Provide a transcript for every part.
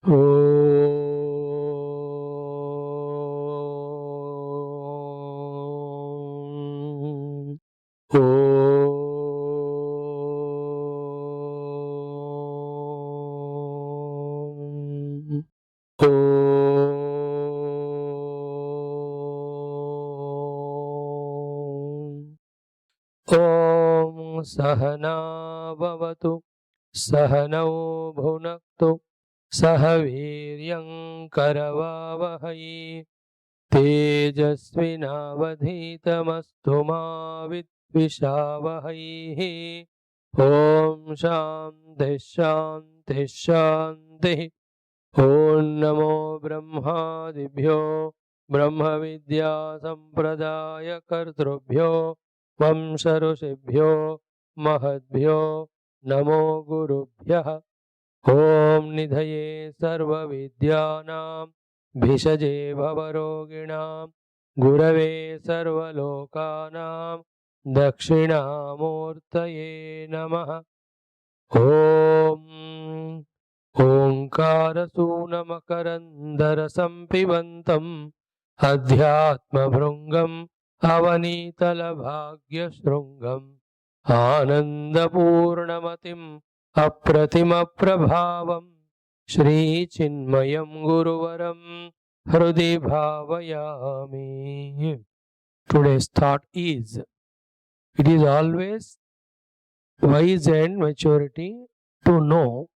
Om. Om. Om Sahana Bhavatu Sahanau Bhunaktu Sahaviryam Karavavahai Tejasvinavadhitamastu ma vidvishavahai. Om Shanti Shanti Shanti. Om Namo Brahmadibhyo Brahma Vidya Sampradaya Kartrubhyo Vamsharusibhyo Mahadbhyo Namo Gurubhyah. Om Nidhaye Sarva Vidyanam Bhishaje Bhavaroginam Gurave Sarva Lokanam Dakshinamurtaye Namaha. Om Omkarasunamakarandara Pibantam Adhyatma Bhrungam Avanitalabhagya Shrungam Ananda Purnamatim Apratima Prabhavam Shri Chinmayam Guruvaram Hrudi Bhavayami. Today's thought is, it is always wise and maturity to know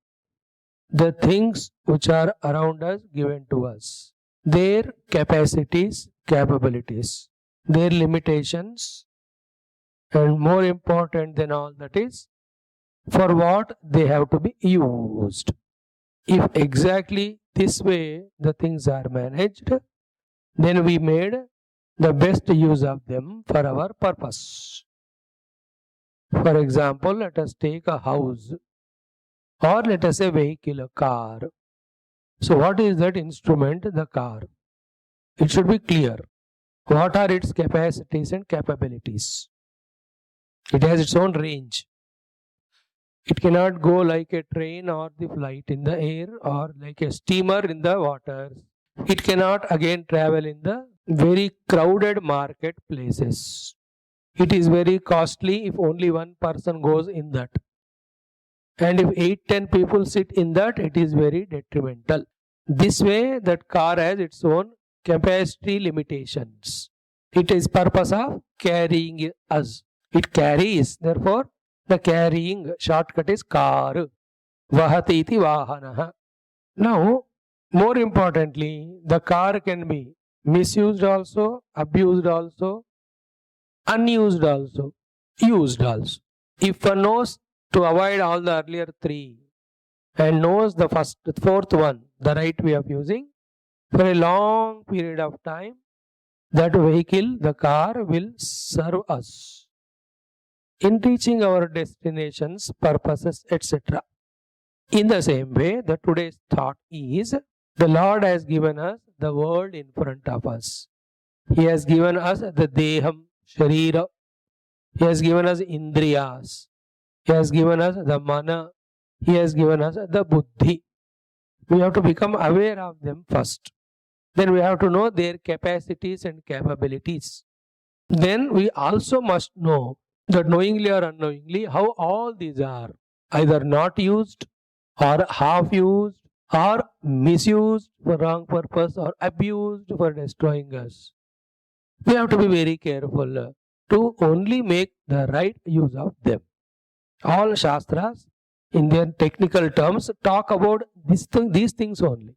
the things which are around us given to us, their capacities, capabilities, their limitations, and more important than all that is, for what they have to be used. If exactly this way the things are managed, then we made the best use of them for our purpose. For example, let us take a house, or let us say a vehicle, a car. So what is that instrument, the car? It should be clear. What are its capacities and capabilities? It has its own range. It cannot go like a train or the flight in the air or like a steamer in the waters. It cannot again travel in the very crowded market places. It is very costly if only one person goes in that. And if 8-10 people sit in that, it is very detrimental. This way, that car has its own capacity limitations. It is purpose of carrying us. It carries, therefore, the carrying shortcut is car. Vahati iti vahanaha. Now, more importantly, the car can be misused also, abused also, unused also, used also. If one knows to avoid all the earlier three and knows the fourth one, the right way of using, for a long period of time, that vehicle, the car, will serve us in reaching our destinations, purposes, etc. In the same way, the today's thought is, the Lord has given us the world in front of us. He has given us the deham, sharira. He has given us indriyas. He has given us the mana. He has given us the buddhi. We have to become aware of them first. Then we have to know their capacities and capabilities. Then we also must know that knowingly or unknowingly how all these are either not used or half used or misused for wrong purpose or abused for destroying us. We have to be very careful to only make the right use of them. All Shastras, in their technical terms, talk about these things only.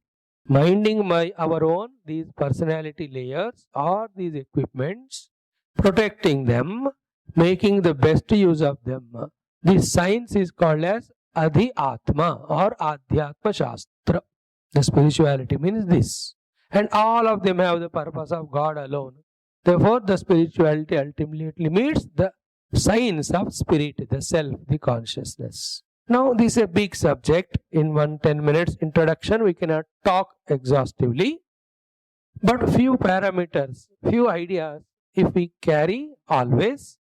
Minding our own, these personality layers or these equipments, protecting them, making the best use of them. This science is called as Adhyatma or Adhyatma Shastra. The spirituality means this. And all of them have the purpose of God alone. Therefore, the spirituality ultimately means the science of spirit, the self, the consciousness. Now, this is a big subject. In 10 minutes introduction, we cannot talk exhaustively. But few parameters, few ideas, if we carry always,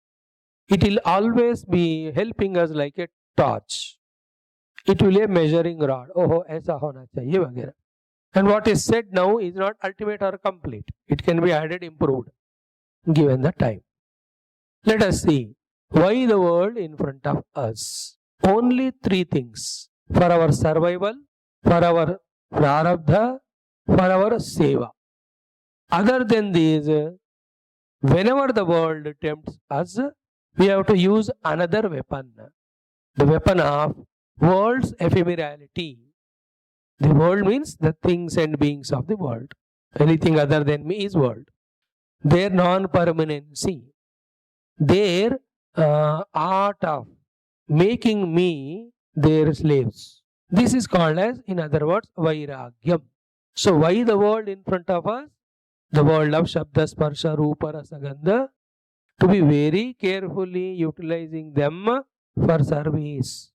it will always be helping us like a torch. It will be a measuring rod. Oh, ऐसा होना चाहिए वगैरह. And what is said now is not ultimate or complete. It can be added, improved, given the time. Let us see why the world in front of us. Only three things: for our survival, for our prarabdha, for our seva. Other than these, whenever the world tempts us, we have to use another weapon. The weapon of world's ephemerality. The world means the things and beings of the world. Anything other than me is world. Their non-permanency. Their art of making me their slaves. This is called as, in other words, vairagyam. So why the world in front of us? The world of Shabda, Sparsha, Rupa, Rasa, Gandha. To be very carefully utilizing them for service,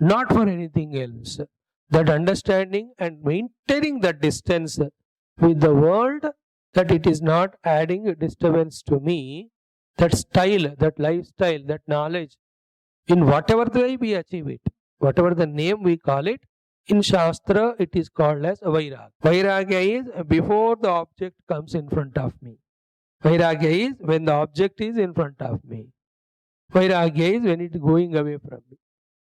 not for anything else. That understanding and maintaining the distance with the world, that it is not adding disturbance to me, that style, that lifestyle, that knowledge, in whatever way we achieve it, whatever the name we call it, in Shastra it is called as Vairagya. Vairagya is before the object comes in front of me. Vairagya is when the object is in front of me. Vairagya is when it is going away from me.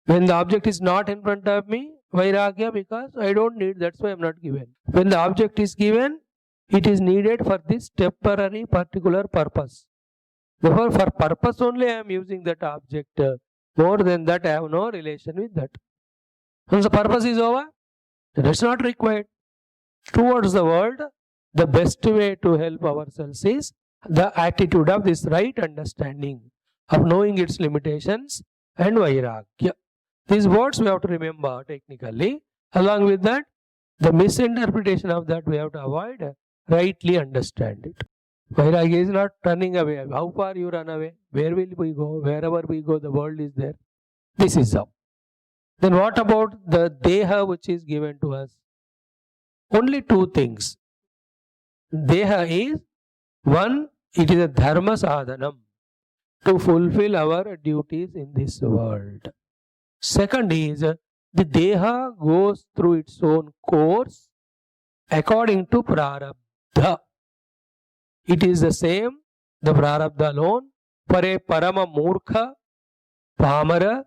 When the object is not in front of me, Vairagya, because I don't need, that's why I am not given. When the object is given, it is needed for this temporary particular purpose. Therefore, for purpose only I am using that object. More than that, I have no relation with that. Once the purpose is over, that's not required. Towards the world, the best way to help ourselves is the attitude of this right understanding, of knowing its limitations, and Vairagya. These words we have to remember technically. Along with that, the misinterpretation of that we have to avoid, rightly understand it. Vairagya is not running away. How far you run away? Where will we go? Wherever we go, the world is there. This is how. Then what about the Deha which is given to us? Only two things. Deha is, one, it is a dharma sadhanam to fulfill our duties in this world. Second is, the Deha goes through its own course according to prarabdha. It is the same, the prarabdha alone. For a parama murkha, pamara,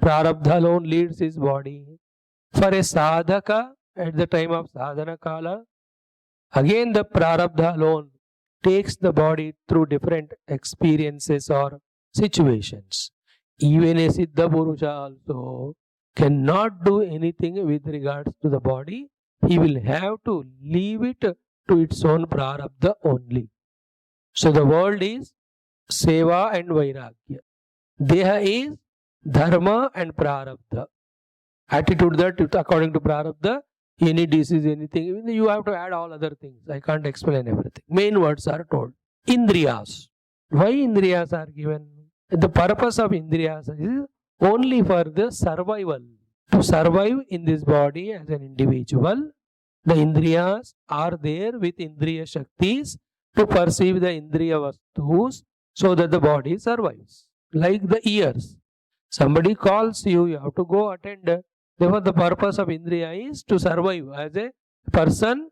prarabdha alone leads his body. For a sadhaka, at the time of sadhana kala, again the prarabdha alone takes the body through different experiences or situations. Even a Siddha Purusha also cannot do anything with regards to the body. He will have to leave it to its own prarabdha only. So the world is seva and vairagya. Deha is dharma and prarabdha. Attitude that according to prarabdha, any disease, anything, you have to add all other things. I can't explain everything. Main words are told. Indriyas. Why indriyas are given? The purpose of indriyas is only for the survival. To survive in this body as an individual, the indriyas are there with indriya shaktis to perceive the indriya vastus so that the body survives. Like the ears. Somebody calls you, you have to go attend. Therefore, the purpose of indriya is to survive as a person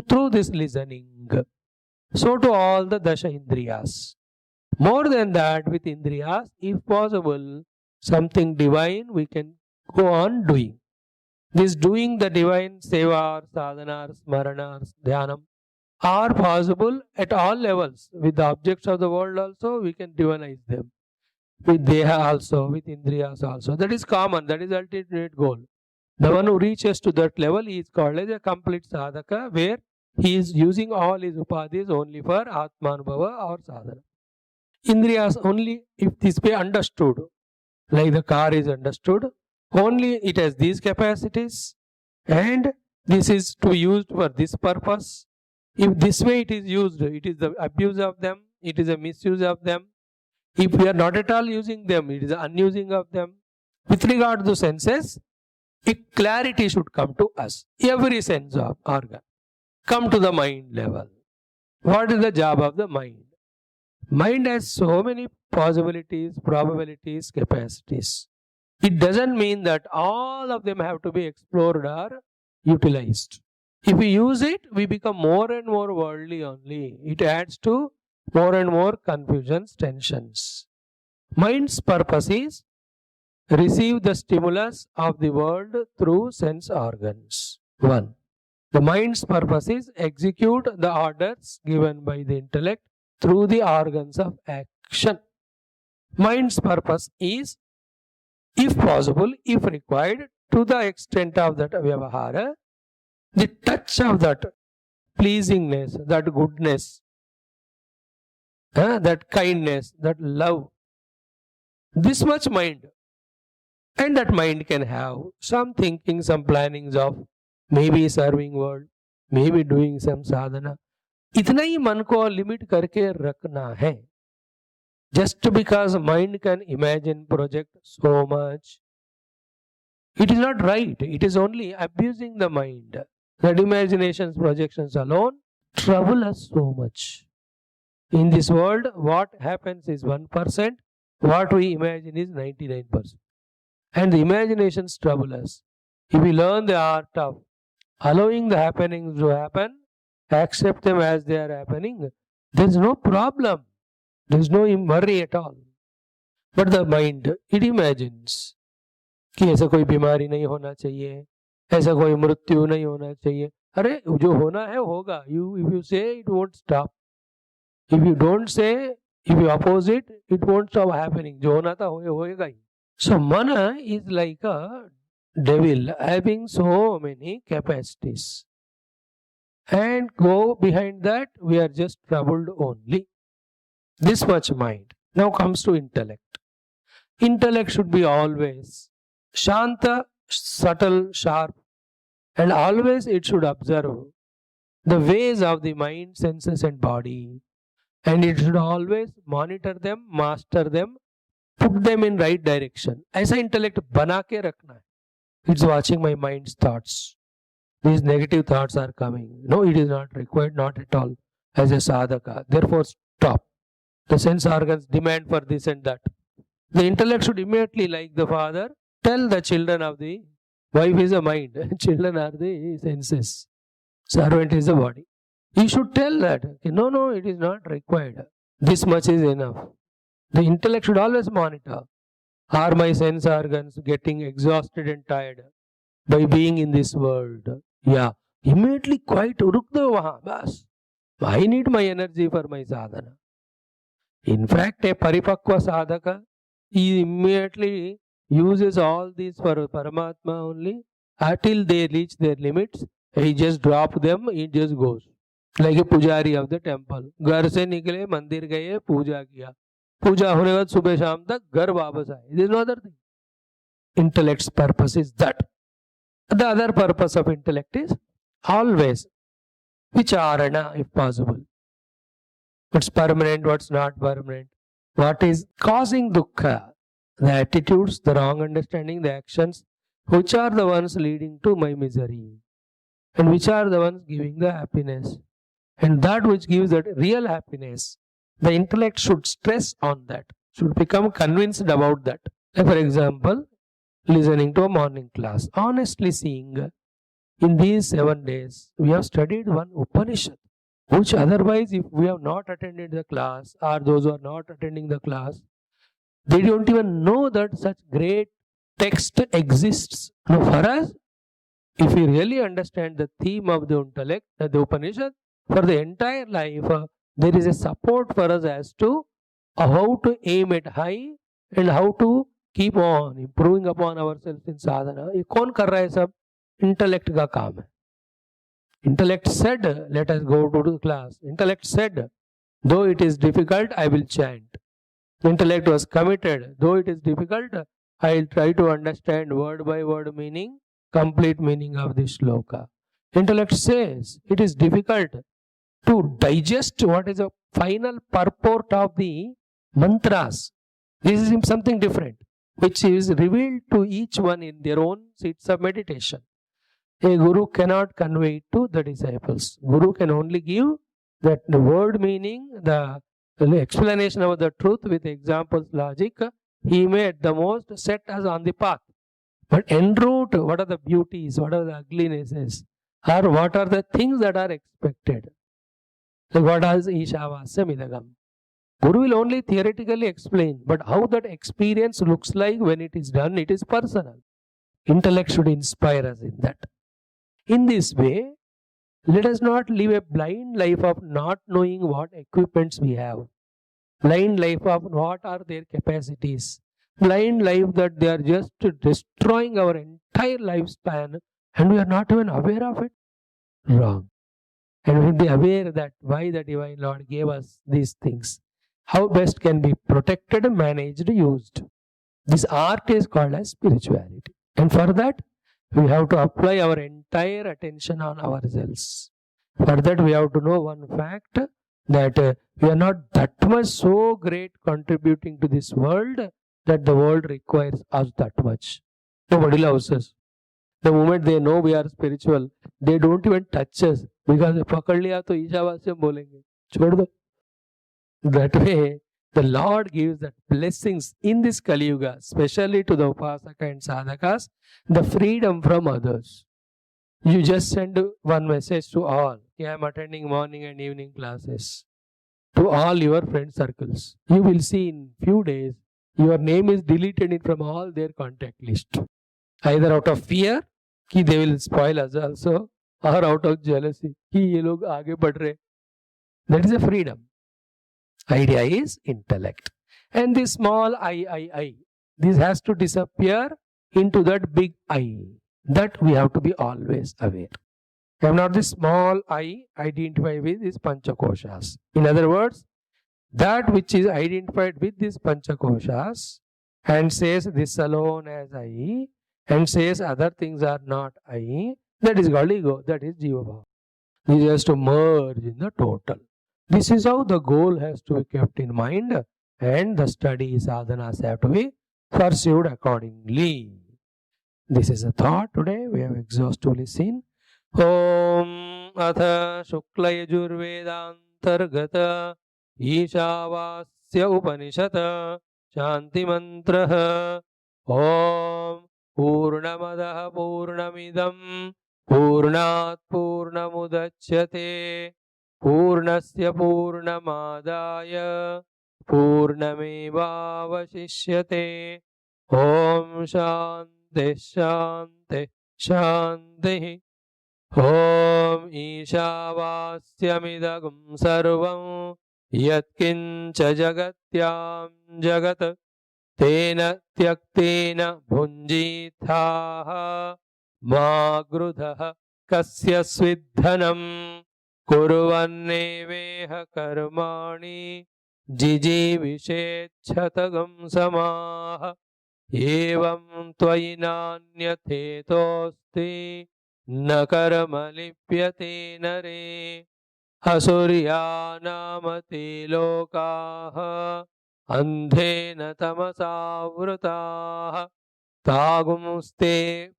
through this listening. So to all the dasha indriyas. More than that, with indriyas, if possible, something divine we can go on doing. This doing the divine seva, sadhana, smarana, dhyanam are possible at all levels. With the objects of the world also, we can divinize them. With deha also, with indriyas also. That is common, that is ultimate goal. The one who reaches to that level is called as a complete sadhaka, where he is using all his upadhis only for atmanubhava or sadhana. Indriyas only if this way understood, like the car is understood, only it has these capacities and this is to be used for this purpose. If this way it is used, it is the abuse of them, it is a misuse of them. If we are not at all using them, it is the unusing of them. With regard to senses, a clarity should come to us. Every sense of organ. Come to the mind level. What is the job of the mind? Mind has so many possibilities, probabilities, capacities. It doesn't mean that all of them have to be explored or utilized. If we use it, we become more and more worldly only. It adds to more and more confusions, tensions. Mind's purpose is receive the stimulus of the world through sense organs. 1. The mind's purpose is execute the orders given by the intellect through the organs of action. Mind's purpose is, if possible, if required, to the extent of that vyavahara, the touch of that pleasingness, that goodness, that kindness, that love, this much mind. And that mind can have some thinking, some plannings of maybe serving world, maybe doing some sadhana. इतना ही मन को limit करके रखना है. Just because mind can imagine, project so much, it is not right. It is only abusing the mind. That imaginations, projections alone trouble us so much. In this world, what happens is 1%, what we imagine is 99%. And the imaginations trouble us. If we learn the art of allowing the happenings to happen, accept them as they are happening, there is no problem. There is no worry at all. But the mind, it imagines कि ऐसा कोई बीमारी नहीं होना चाहिए, ऐसा कोई मृत्यु नहीं होना चाहिए. अरे जो होना है होगा. If you say, it won't stop. If you don't say, if you oppose it, it won't stop happening. जो होना था होएगा ही. So mana is like a devil having so many capacities. And go behind that, we are just troubled only. This much mind. Now comes to intellect. Intellect should be always shanta, subtle, sharp, and always it should observe the ways of the mind, senses and body. And it should always monitor them, master them, put them in right direction. ऐसा intellect बना के रखना है. It's watching my mind's thoughts. These negative thoughts are coming. No, it is not required, not at all, as a sadhaka. Therefore, stop. The sense organs demand for this and that. The intellect should immediately, like the father, tell the children of the wife is a mind. Children are the senses. Servant is the body. He should tell that. No, it is not required. This much is enough. The intellect should always monitor. Are my sense organs getting exhausted and tired by being in this world? Yeah. Immediately quite ruk do wahan. Bas. I need my energy for my sadhana. In fact, a paripakva sadhaka, he immediately uses all these for Paramatma only. Until they reach their limits, he just drop them, he just goes. Like a pujari of the temple. घर से निकले, मंदिर गए, पूजा किया. पूजा होने के बाद सुबह शाम तक घर वापस आए. There is no other thing. Intellect's purpose is that. The other purpose of intellect is always vicharana, if possible. What's permanent, what's not permanent. What is causing dukkha? The attitudes, the wrong understanding, the actions, which are the ones leading to my misery, and which are the ones giving the happiness. And that which gives that real happiness, the intellect should stress on that, should become convinced about that. Like for example, listening to a morning class, honestly seeing, in these 7 days, we have studied one Upanishad, which otherwise, if we have not attended the class, or those who are not attending the class, they don't even know that such great text exists. Now, for us, if we really understand the theme of the intellect, the Upanishad, for the entire life, there is a support for us as to how to aim at high and how to keep on improving upon ourselves in sadhana. ये कौन कर रहा है सब? Intellect का काम है. Intellect said, let us go to the class. Intellect said, though it is difficult, I will chant. Intellect was committed. Though it is difficult, I will try to understand word by word meaning, complete meaning of this shloka. Intellect says, it is difficult to digest what is the final purport of the mantras. This is something different, which is revealed to each one in their own seats of meditation. A guru cannot convey it to the disciples. Guru can only give that the word meaning, the explanation of the truth with examples, logic. He may at the most set us on the path. But en route, what are the beauties, what are the uglinesses, Or what are the things that are expected? Like what is Isavasya Midagam? Guru will only theoretically explain, but how that experience looks like when it is done, it is personal. Intellect should inspire us in that. In this way, let us not live a blind life of not knowing what equipments we have, blind life of what are their capacities, blind life that they are just destroying our entire lifespan and we are not even aware of it. Wrong. And we will be aware that why the Divine Lord gave us these things, how best can be protected, managed, used. This art is called as spirituality. And for that, we have to apply our entire attention on ourselves. For that, we have to know one fact that we are not that much so great contributing to this world that the world requires us that much. Nobody loves us. The moment they know we are spiritual, they don't even touch us because पकड़ लिया तो ईशावास्य बोलेंगे, छोड़ दो. That way, the Lord gives that blessings in this Kali Yuga, especially to the Upasaka and Sadhakas, the freedom from others. You just send one message to all. I am attending morning and evening classes. To all your friend circles. You will see in few days, your name is deleted from all their contact list. Either out of fear, कि they will spoil us also, or out of jealousy, कि ये लोग आगे बढ़ रहे. That is a freedom. Idea is intellect. And this small I, this has to disappear into that big I. That we have to be always aware. I am not this small I identified with these Panchakoshas. In other words, that which is identified with these Panchakoshas and says this alone as I and says other things are not I, that is called ego, that is Jiva Bhava. This has to merge in the total. This is how the goal has to be kept in mind and the study sadhanas have to be pursued accordingly. This is a thought today. We have exhaustively seen. Om Atha Shukla Yajurvedantargata Isavasya Upanishad Shanti Mantra Om Purnamadaha Purnamidam Purnat Purnamudachyate Purnasya Purnamadaya Purnamevavashishyate Om Shanti Shanti Shanti Om Isavasyamidagam sarvam yatkincha jagatyam jagat tena tyaktena bhunjithaha ma grudha kasya svidhanam kurvanneveha karmani jijivishetchatagam samaha evam tvayinanyatetosti न कर्म लिप्यते नरे असुर्यानामते लोकाः अन्धेन तमसावृताः तागुंस्ते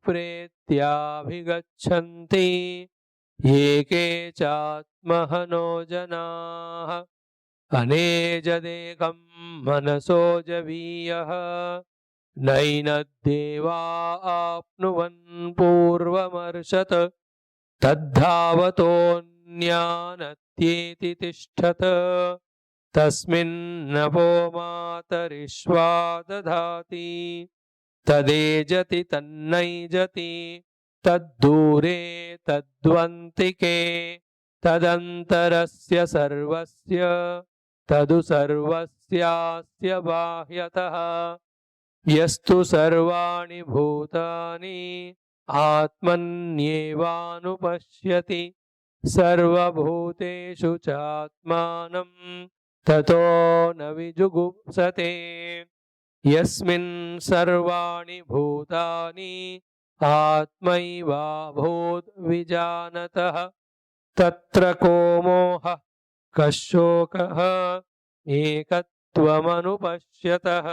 प्रेत्याभिगच्छन्ति ये के चात्महनो जनाः अनेजदेकं मनसो जवीयः नैनद्देवा आप्नुवन् पूर्वमर्षत् तद्धावतोऽन्यानत्येति तिष्ठत् तस्मिन्नपो मातरिश्वा दधाति तदेजति तन्नैजति तद्दूरे तद्वन्तिके तदन्तरस्य सर्वस्य तदु सर्वस्यास्य बाह्यतः यस्तु सर्वाणि भूतानि आत्मन्येवानुपश्यति सर्वभूतेषु चात्मानं ततो न विजुगुप्सते यस्मिन् सर्वाणि भूतानि आत्मैवाभूत् विजानतः तत्र को मोहः कशोकः एकत्वमनुपश्यतः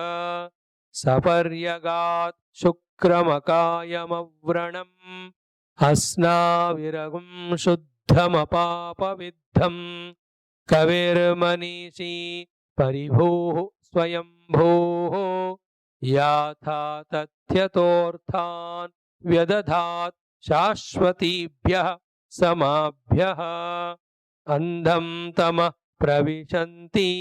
सपर्यगात् शुक्रमकायमव्रणम् अस्नाविरगुं शुद्धमपापविद्धम् कविर्मनीषी परिभूः स्वयंभूः याथा तथ्यतोऽर्थान् व्यदधात् शाश्वतीभ्यः samabhyah andham tamah pravishanti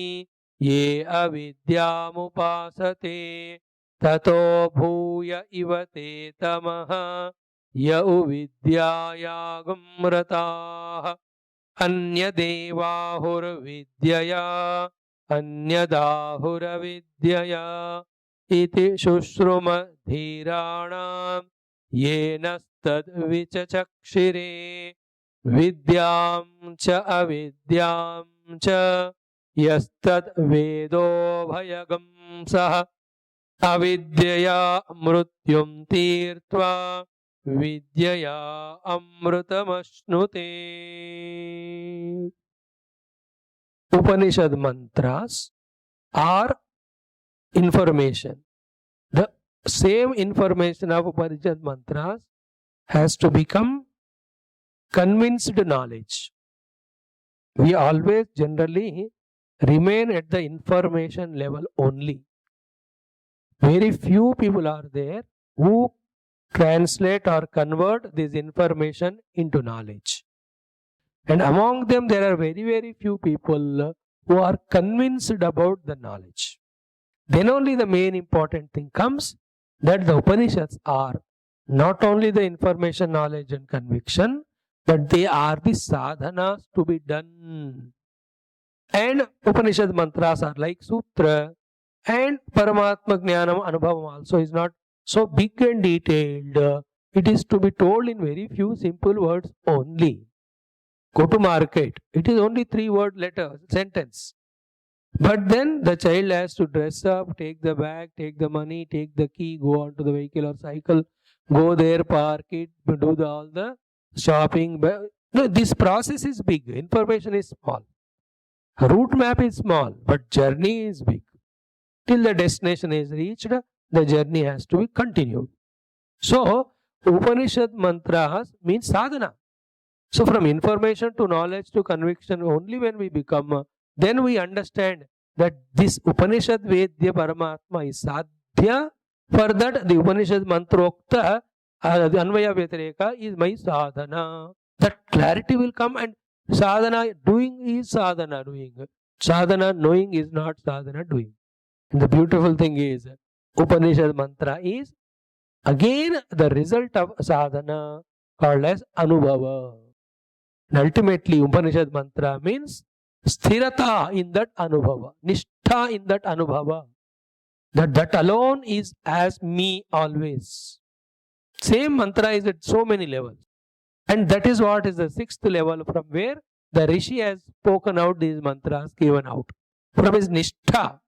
ye avidyamupasate tato bhuya ivate tamah ya uvidyayagumratah अन्यदेवाहुर्विद्यया अन्यदाहुरविद्यया इति शुश्रुमधीराणां येन तद्विचचक्षिरे विद्यां च अविद्यां च यस्तद्वेदोभयगं सः अविद्यया मृत्युं तीर्त्वा विद्यया अमृतमश्नुते. Upanishad mantras are information. The same information of Upanishad mantras has to become convinced knowledge. We always generally remain at the information level only. Very few people are there who translate or convert this information into knowledge. And among them, there are very, very few people who are convinced about the knowledge. Then only the main important thing comes, that the Upanishads are not only the information, knowledge and conviction, but they are the sadhanas to be done. And Upanishad mantras are like Sutra, and Paramatma Jnanam Anubhavam also is not so big and detailed. It is to be told in very few simple words only. Go to market. It is only 3-word letter, sentence. But then the child has to dress up, take the bag, take the money, take the key, go on to the vehicle or cycle, go there, park it, do all the shopping. No, this process is big. Information is small. Route map is small, but journey is big. Till the destination is reached, the journey has to be continued. So, Upanishad mantras means sadhana. So, from information to knowledge to conviction, only when we become, then we understand that this Upanishad Vedya Paramatma is sadhya. For that, the Upanishad Mantrokta, the Anvaya Vyatireka is my sadhana. That clarity will come, and sadhana doing is sadhana doing. Sadhana knowing is not sadhana doing. And the beautiful thing is, Upanishad mantra is again the result of sadhana called as Anubhava. And ultimately, Upanishad mantra means sthirata in that Anubhava, nishtha in that Anubhava. That alone is as me always. Same mantra is at so many levels. And that is what is the 6th level, from where the Rishi has spoken out these mantras given out. From his nishtha.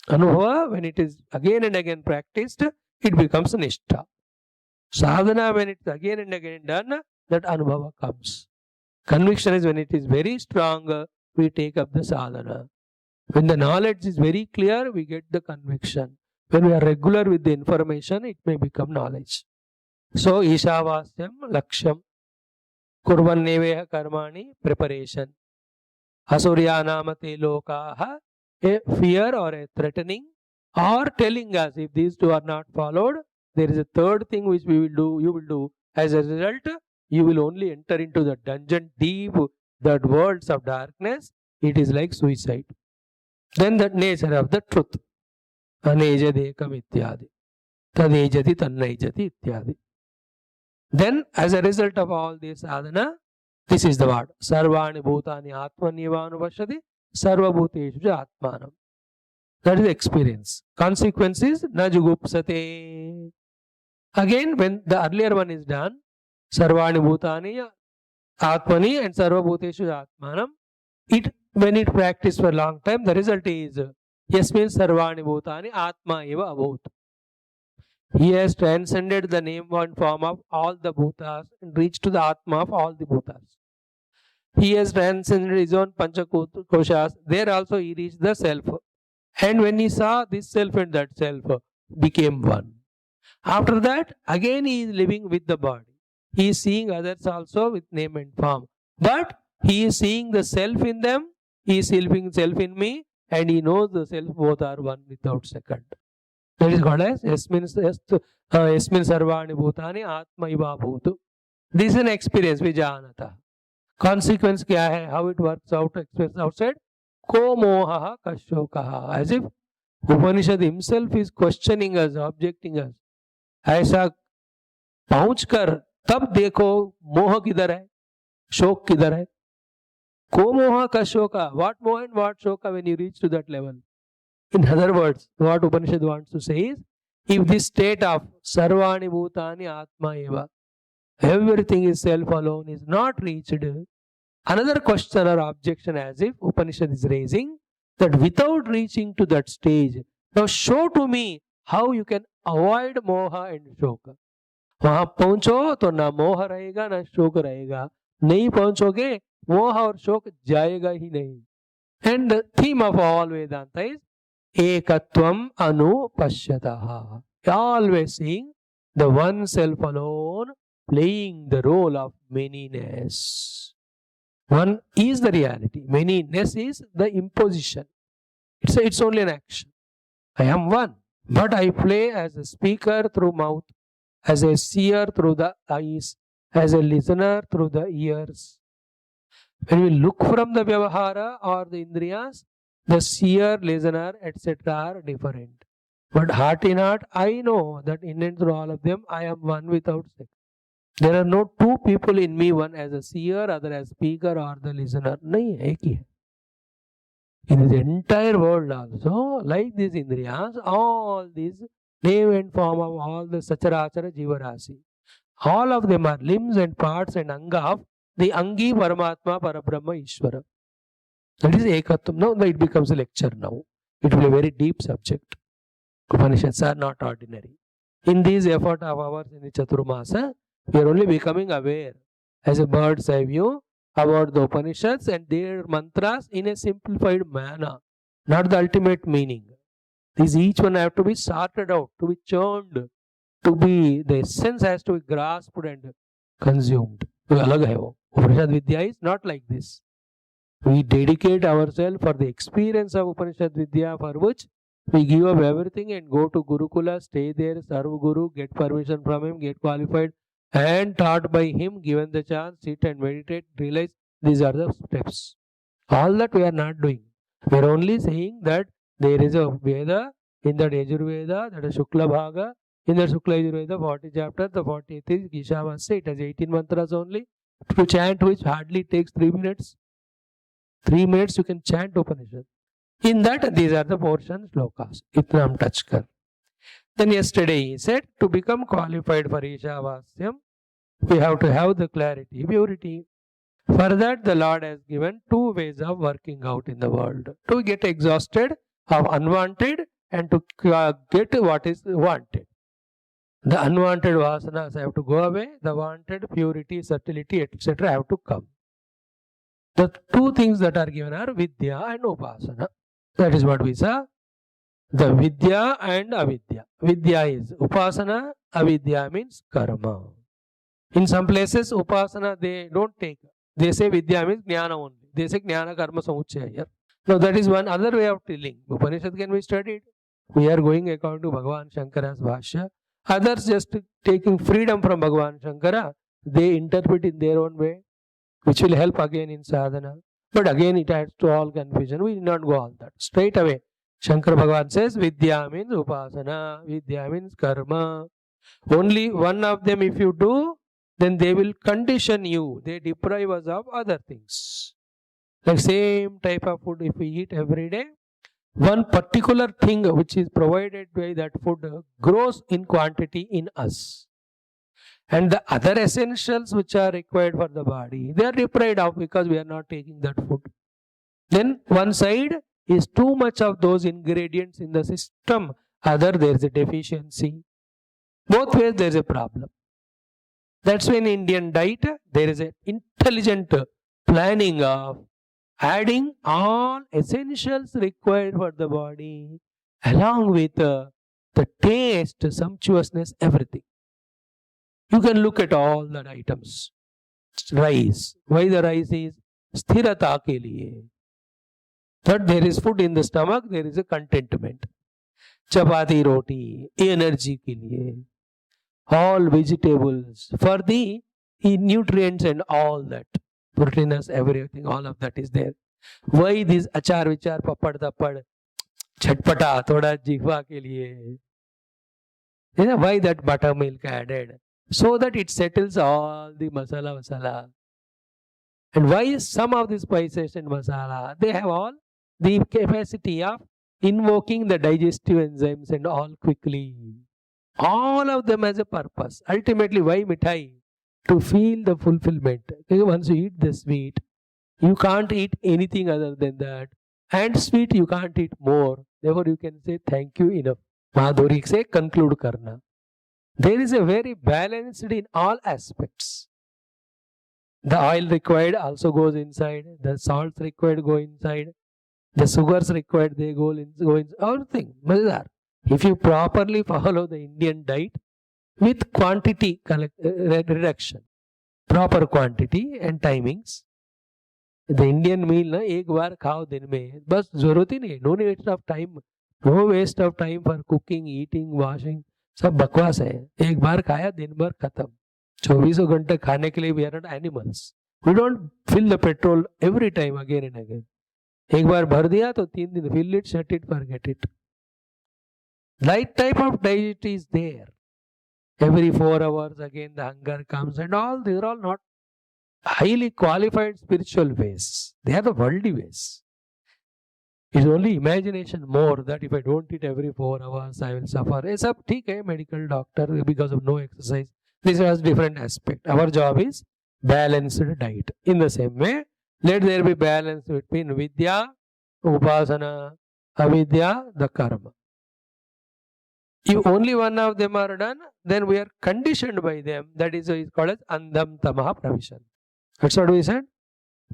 Anubhava, when it is again and again practiced, it becomes nishtha. Sadhana, when it is again and again done, that Anubhava comes. Conviction is when it is very strong, we take up the sadhana. When the knowledge is very clear, we get the conviction. When we are regular with the information, it may become knowledge. So, Isavasyam Lakshyam Kurvanneveha Karmani, preparation. Asuryanamate Lokaha, a fear or a threatening, or telling us if these two are not followed, there is a third thing which we will do, you will do. As a result, you will only enter into the dungeon deep, that worlds of darkness. It is like suicide. Then the nature of the truth. Anejadekam ityadi. Tadejati tannejati ityadi. Then as a result of all this sadhana, this is the word. Sarvani bhutani atmanyevanupashati sarva bhuteshu atmanam. That is the experience. Consequence is na jugupsate. Again, when the earlier one is done, sarvani bhutani atmani and sarva bhuteshu atmanam, when it practiced for a long time, the result is yasmin sarvani bhutani atma eva abhut. He has transcended the name and form of all the bhutas and reached to the atma of all the bhutas. He has transcended his own panchakoshas. There also he reached the self. And when he saw this self and that self became one. After that, again he is living with the body. He is seeing others also with name and form. But he is seeing the self in them, he is seeing self in me, and he knows the self both are one without second. That is called as Yasmin Sarvani Bhutani Atma Iva Bhutu. This is an experience, vijanata. Consequence kya hai? How it works out, expressed outside. Ko moha kashokaha. As if Upanishad himself is questioning us, objecting us. ऐसा पहुंच कर तब देखो मोह किधर है, शोक किधर है. को मोह का शोका. What moha and what shoka when you reach to that level? In other words, what Upanishad wants to say is, if this state of sarvani bhutani atma eva, everything is self alone, is not reached, another question or objection as if Upanishad is raising, that without reaching to that stage, now show to me how you can avoid moha and shoka. वहां पहुंचो तो ना मोह रहेगा ना शोक रहेगा. नहीं पहुंचोगे मोह और शोक जाएगा ही नहीं. And the theme of all Vedanta is ekatvam anupashyataha. Always seeing the one self alone playing the role of manyness. One is the reality. Manyness is the imposition. It's only an action. I am one, but I play as a speaker through mouth, as a seer through the eyes, as a listener through the ears. When we look from the vyavahara or the indriyas, the seer, listener, etc. are different. But heart in heart, I know that in and through all of them, I am one without second. There are no two people in me, one as a seer, other as speaker or the listener. Nahi hai, ek hi hai. In the entire world also, like these indriyas, all these name and form of all the sachara-achara jivarasi, all of them are limbs and parts and anga of the Angi Paramatma Parabrahma Ishvara. That is Ekatvam. Now it becomes a lecture now. It will be a very deep subject. Upanishads are not ordinary. In these effort of ours in the chaturmasa, we are only becoming aware as a bird's eye view about the Upanishads and their mantras in a simplified manner, not the ultimate meaning. These each one have to be sorted out, to be churned, to be, the essence has to be grasped and consumed. Alag hai wo. Upanishad Vidya is not like this. We dedicate ourselves for the experience of Upanishad Vidya, for which we give up everything and go to Gurukula, stay there, serve Guru, get permission from him, get qualified, and taught by him, given the chance, sit and meditate, realize these are the steps. All that we are not doing. We are only saying that there is a Veda, in that Yajurveda, that is Shukla Bhaga, in the Shukla Yajurveda, 40 chapters, the 40th is Isavasya, it has 18 mantras only, to chant which hardly takes 3 minutes. 3 minutes you can chant Upanishad. In that, these are the portions, shlokas. Itna hum touch kar. Then yesterday he said, to become qualified for Isavasyam, we have to have the clarity, purity. For that, the Lord has given 2 ways of working out in the world. To get exhausted of unwanted and to get what is wanted. The unwanted vasanas have to go away, the wanted purity, subtlety, etc. have to come. The 2 things that are given are Vidya and Upasana. That is what we saw. The Vidya and Avidya. Vidya is Upasana, Avidya means Karma. In some places, Upasana they don't take. They say Vidya means Jnana only. They say Jnana Karma Samuchaya here. Now that is one other way of telling. Upanishad can be studied. We are going according to Bhagavan Shankara's Bhashya. Others just taking freedom from Bhagavan Shankara, they interpret in their own way, which will help again in sadhana. But again it adds to all confusion. We need not go all that. Straight away, Shankara Bhagavan says Vidya means Upasana, Vidya means Karma. Only one of them if you do, then they will condition you. They deprive us of other things. Like same type of food if we eat every day, one particular thing which is provided by that food grows in quantity in us. And the other essentials which are required for the body, they are deprived of because we are not taking that food. Then one side is too much of those ingredients in the system, other there is a deficiency. Both ways there is a problem. That's why in Indian diet there is an intelligent planning of adding all essentials required for the body along with the taste, sumptuousness, everything. You can look at all the items. Rice. Why the rice is? Sthirata ke liye. That there is food in the stomach, there is a contentment. Chapati roti, energy ke liye. All vegetables for the nutrients and all that, proteinous, everything, all of that is there. Why this achar vichar papad tapad chatpata thoda jihva ke liye? You know, why that buttermilk added? So that it settles all the masala. And why some of the spices and masala, they have all the capacity of invoking the digestive enzymes and all quickly. All of them has a purpose. Ultimately, why mithai? To feel the fulfillment. Once you eat the sweet, you can't eat anything other than that. And sweet, you can't eat more. Therefore, you can say thank you enough. Madhuri say conclude karna. There is a very balanced in all aspects. The oil required also goes inside. The salts required go inside. The sugars required, they go inside. Everything. If you properly follow the Indian diet with quantity reduction, proper quantity and timings. The Indian meal na एक बार खाओ दिन में, बस जरूरत ही नहीं. No waste of time. No waste of time for cooking, eating, washing. सब बकवास है. एक बार खाया दिन भर खत्म. 24 घंटे खाने के लिए we are not animals. We don't fill the petrol every time again and again. एक बार भर दिया तो 3 दिन, fill it, shut it, forget it. Right type of diet is there. Every 4 hours again the hunger comes and all. These are all not highly qualified spiritual ways. They are the worldly ways. It's only imagination more that if I don't eat every 4 hours, I will suffer. It's up, ठीक है, medical doctor because of no exercise. This has different aspect. Our job is balanced diet. In the same way, let there be balance between vidya, upasana, avidya, the karma. If only one of them are done, then we are conditioned by them. That is called as andham tamaha pravishan. That's what we said.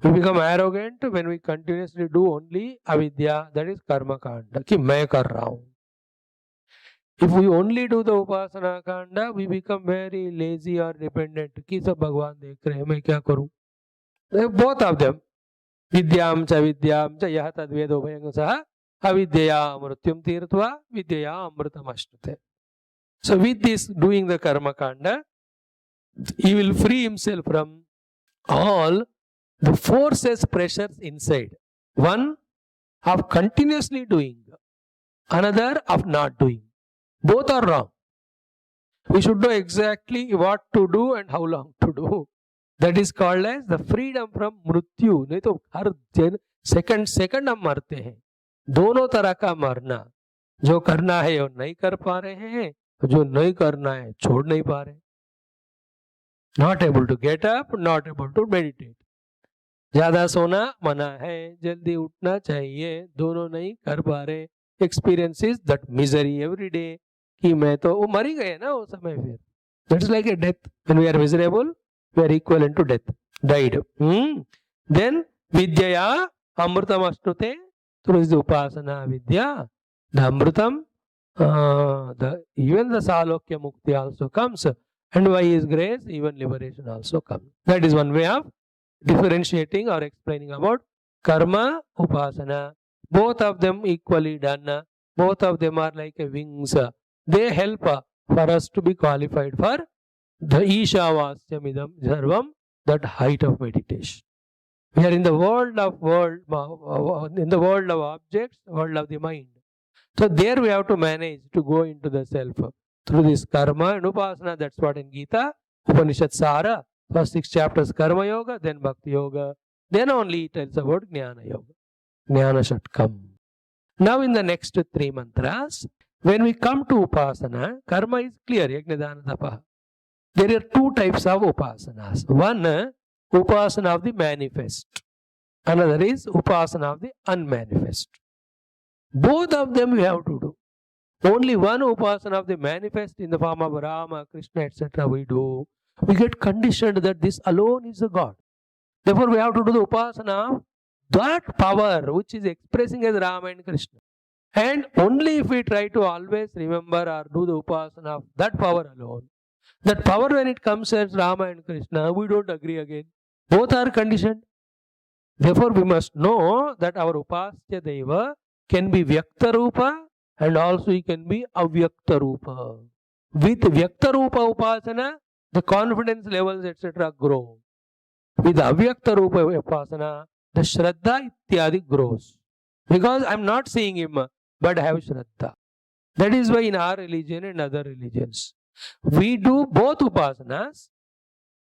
We become arrogant when we continuously do only avidya, that is karma kanda. Ki main kar raha hu. If we only do the upasana kanda, we become very lazy or dependent. Ki sab Bhagwan dekh rahe hain, main kya karu? Both of them. Vidyam cha yah tad vedo bhayang saha avidyaya mrityum tirtva vidyaya amritam ashnute. So with this doing the karma kanda, he will free himself from all the forces, pressures inside. One of continuously doing, another of not doing. Both are wrong. We should know exactly what to do and how long to do. That is called as the freedom from mrityu. नहीं तो हर second हम मरते हैं. दोनों तरह का मरना. जो करना है वो नहीं कर पा रहे हैं, जो नहीं करना है छोड़ नहीं पा रहे. Not able to get up, not able to meditate. ज्यादा सोना मना है, जल्दी उठना चाहिए, दोनों नहीं कर पा रहे. Experiences that misery every day. कि मैं तो वो मर ही गए ना वो समय फिर. That's like a death. When we are miserable, we are equivalent to death. Died. Then vidyaya amritam ashnute. Through the upasana vidya, the amritam, even the salokya mukti also comes. And by his grace, even liberation also comes. That is one way of differentiating or explaining about karma, upasana. Both of them equally done. Both of them are like a wings. They help for us to be qualified for the Isavasya midam sarvam, that height of meditation. We are in the world of objects, world of the mind. So there we have to manage to go into the self through this karma and upasana. That's what in Gita, Upanishad Sara, first 6 chapters karma yoga, then bhakti yoga, then only it tells about jnana yoga. Jnana should come. Now in the next 3 mantras, when we come to upasana, karma is clear, yajna dana tapa. There are 2 types of upasanas. One, upasana of the manifest. Another is upasana of the unmanifest. Both of them we have to do. Only one upasana of the manifest in the form of Rama, Krishna, etc. we do. We get conditioned that this alone is a God. Therefore we have to do the upasana of that power which is expressing as Rama and Krishna. And only if we try to always remember or do the upasana of that power alone, that power when it comes as Rama and Krishna, we don't agree again. Both are conditioned. Therefore we must know that our upasya deva can be Vyakta Rupa and also he can be Avyakta Rupa. With Vyakta Rupa upasana, the confidence levels, etc. grow. With Avyakta Rupa Upasana, the Shraddha Ityadi grows. Because I am not seeing him, but I have Shraddha. That is why in our religion and other religions, we do both Upasanas.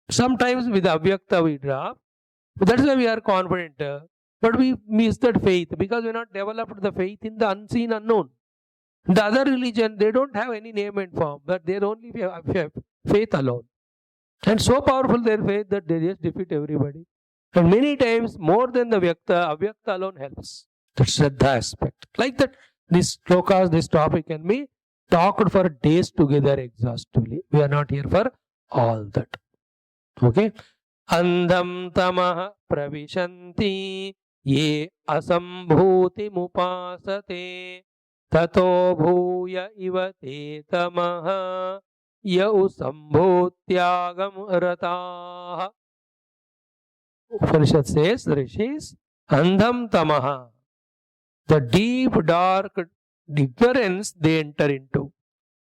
Sometimes with Avyakta we drop. That is why we are confident. But we miss that faith because we have not developed the faith in the unseen, unknown. The other religion, they don't have any name and form, but they only have faith alone. And so powerful their faith that they just defeat everybody. And many times, more than the Vyakta, Avyakta alone helps. The Shraddha aspect. Like that, this slokas, this topic can be talked for days together exhaustively. We are not here for all that. Okay? Andham tamaha pravishanti ye asambhuti mupasate tato bhuya iva te tamaha yau sambhutyagam rataha. Upanishad says, the rishis, andham tamaha, the deep dark ignorance they enter into.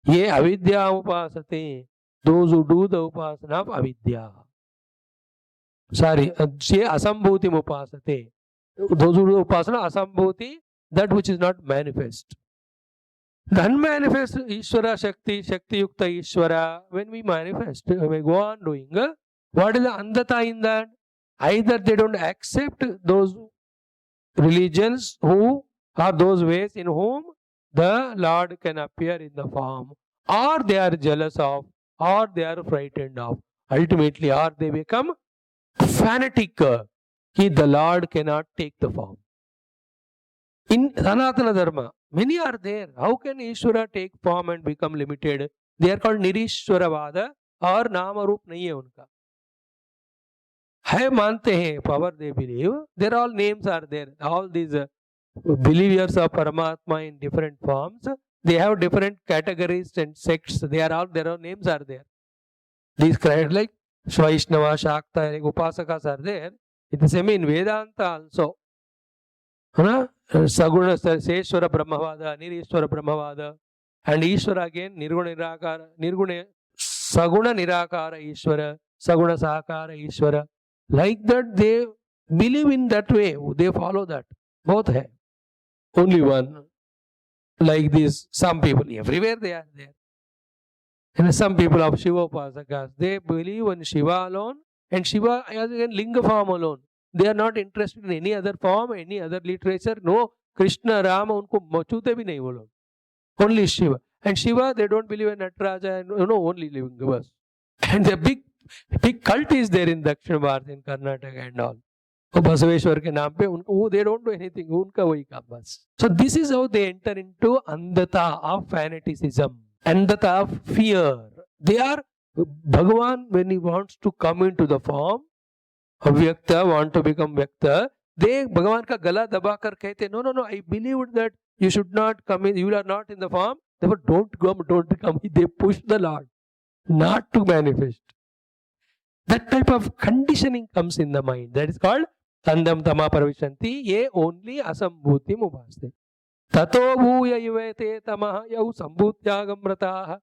Ye avidya upasate, those who do the upasana of avidya. Sorry, ye asambhuti upasate, those who do upasana asambhuti, that which is not manifest. The unmanifest Ishvara Shakti, Shakti Yukta Ishvara, when we manifest, we go on doing, what is the andhata in that? Either they don't accept those religions who are those ways in whom the Lord can appear in the form, or they are jealous of, or they are frightened of. Ultimately, or they become fanatic. The Lord cannot take the form. In Sanatana Dharma, many are there. How can Ishvara take form and become limited? They are called Nirishwaravada or Nama Roop nahi hai unka. है मानते हैं, power they believe. Their all names are there. All these believers of Paramatma in different forms, they have different categories and sects. They are all, their own names are there. These kinds like Vaishnava, Shakta, like Upasakas are there. It is same in Vedanta also. Saguna, Seshwara Brahmavada, Nirishwara Brahmavada, and Ishwara again, Nirguna Nirakara, Nirguna, Saguna Nirakara Ishwara, Saguna Sakara Ishwara. Like that, they believe in that way, they follow that. Both hai. Only one. Like this, some people, everywhere they are there. And some people of Shiva Upasakas, they believe in Shiva alone, and Shiva as in Linga form alone. They are not interested in any other form, any other literature. No, Krishna, Rama, unko machute bhi nahi wo log. Only Shiva. And Shiva, they don't believe in Nataraja and only living verse. And the big cult is there in Dakshina Bharat, in Karnataka and all. Basaveshwar ke naam pe, they don't do anything. Unka wahi kaam bas. So this is how they enter into andhata of fanaticism, andhata of fear. They are, Bhagavan, when he wants to come into the form, Avyakta, want to become Vyakta, they Bhagavan ka gala dabakar kehte, no, I believed that you should not come in, you are not in the form, therefore don't come. They push the Lord not to manifest. That type of conditioning comes in the mind. That is called Andham Tama Paravishanti, ye only asambhuti mupaste. Tato bhuya ivete tamaha yau sambhutyagam rataha.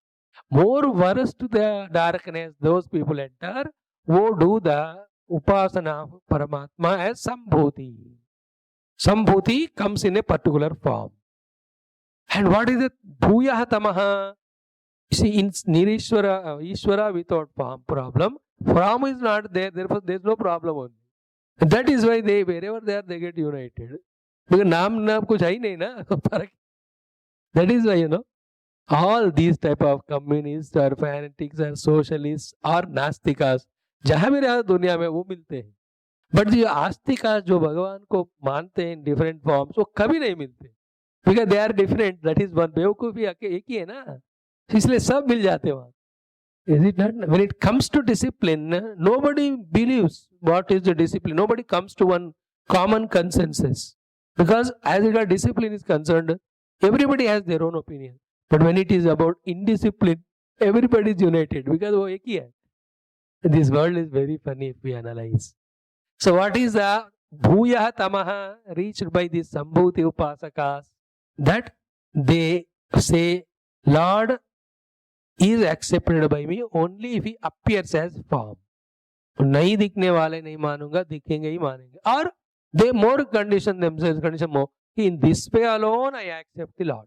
More worse to the darkness those people enter, wo do the Upasana of Paramatma as Sambhuti. Sambhuti comes in a particular form. And what is it? Bhuya Tamaha. See, in Nirishwara, Ishwara without form problem. Form is not there, therefore there is no problem only. And that is why they, wherever they are, they get united. Because naam kuch hai nahi na. That is why, all these type of communists or fanatics or socialists or nastikas, जहां भी रहा दुनिया में वो मिलते हैं. But जो आस्तिका जो भगवान को मानते हैं इन डिफरेंट फॉर्म्स, वो कभी नहीं मिलते. Because they are different. That is one. बेवकूफी एक ही है ना, इसलिए सब मिल जाते वहां. Is it not? When it comes to discipline, nobody believes what is the discipline. Nobody comes to one common consensus. Because as regards discipline is concerned, everybody has their own opinion. But when it is about indiscipline, everybody is united. Because वो एक ही है. This world is very funny if we analyze. So what is the bhuya tamaha reached by these sambhuti upasakas? That they say, Lord, is accepted by me only if he appears as form. नहीं दिखने वाले नहीं मानूंगा, दिखेंगे ही मानेंगे. Or they more condition themselves, condition more. In this way alone I accept the Lord.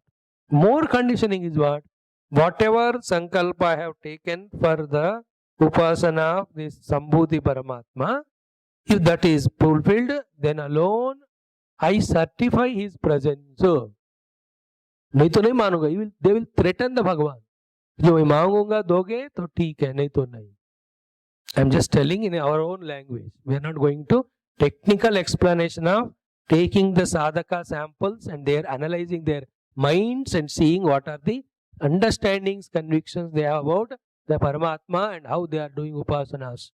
More conditioning is what? Whatever sankalpa I have taken for the upasana of this Sambhuti Paramatma, if that is fulfilled, then alone I certify his presence. नहीं तो नहीं मानूंगा. They will threaten the Bhagavan. जो मैं मांगूंगा दोगे तो ठीक है, नहीं तो नहीं. I am just telling in our own language. We are not going to technical explanation of taking the sadhaka samples and they are analyzing their minds and seeing what are the understandings, convictions they have about the Paramatma and how they are doing upasanas.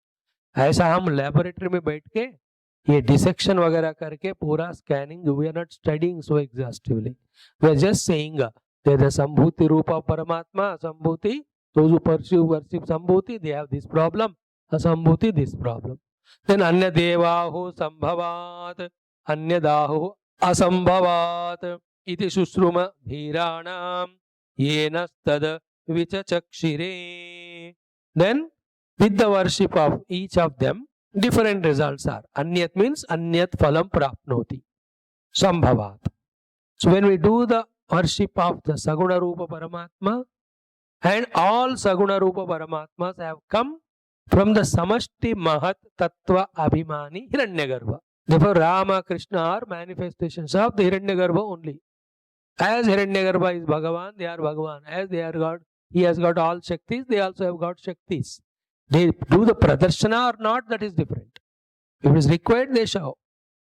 ऐसा हम laboratory में बैठ के ये dissection वगैरह करके पूरा scanning, we are not studying so exhaustively. We are just saying there is a Sambhuti Rupa Paramatma, Sambhuti, those who worship Sambhuti, they have this problem. Asambhuti, this problem. Then Anya Devaho Sambhavat, Anya Daho Asambhavat, Iti Susruma Dhiranam, Yenastad Vichachakshire. Then with the worship of each of them, different results are. Anyat means Anyat Phalam Prapnoti. Sambhavat. So when we do the worship of the Saguna Rupa Paramatma, and all Saguna Rupa Paramatmas have come from the Samashti Mahat Tattva Abhimani Hiranyagarbha. Therefore, Rama, Krishna are manifestations of the Hiranyagarbha only. As Hiranyagarbha is Bhagavan, they are Bhagavan. As they are God, he has got all Shaktis, they also have got Shaktis. They do the Pradarshana or not, that is different. If it is required, they show.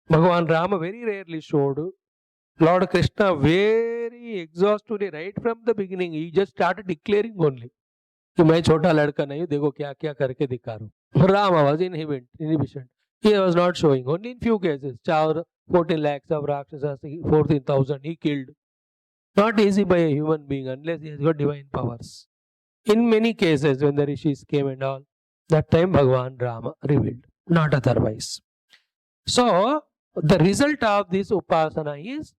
Bhagavan Rama very rarely showed. Lord Krishna very exhaustively, right from the beginning, he just started declaring only. कि मैं छोटा लड़का नहीं, देखो क्या क्या करके दिखा रहा हूँ. Rama was inhibition. He was not showing. Only in few cases. 14 lakhs of Rakshasas, 14,000 he killed. Not easy by a human being unless he has got divine powers. In many cases when the rishis came and all, that time Bhagavan Rama revealed. Not otherwise. So, the result of this upasana is,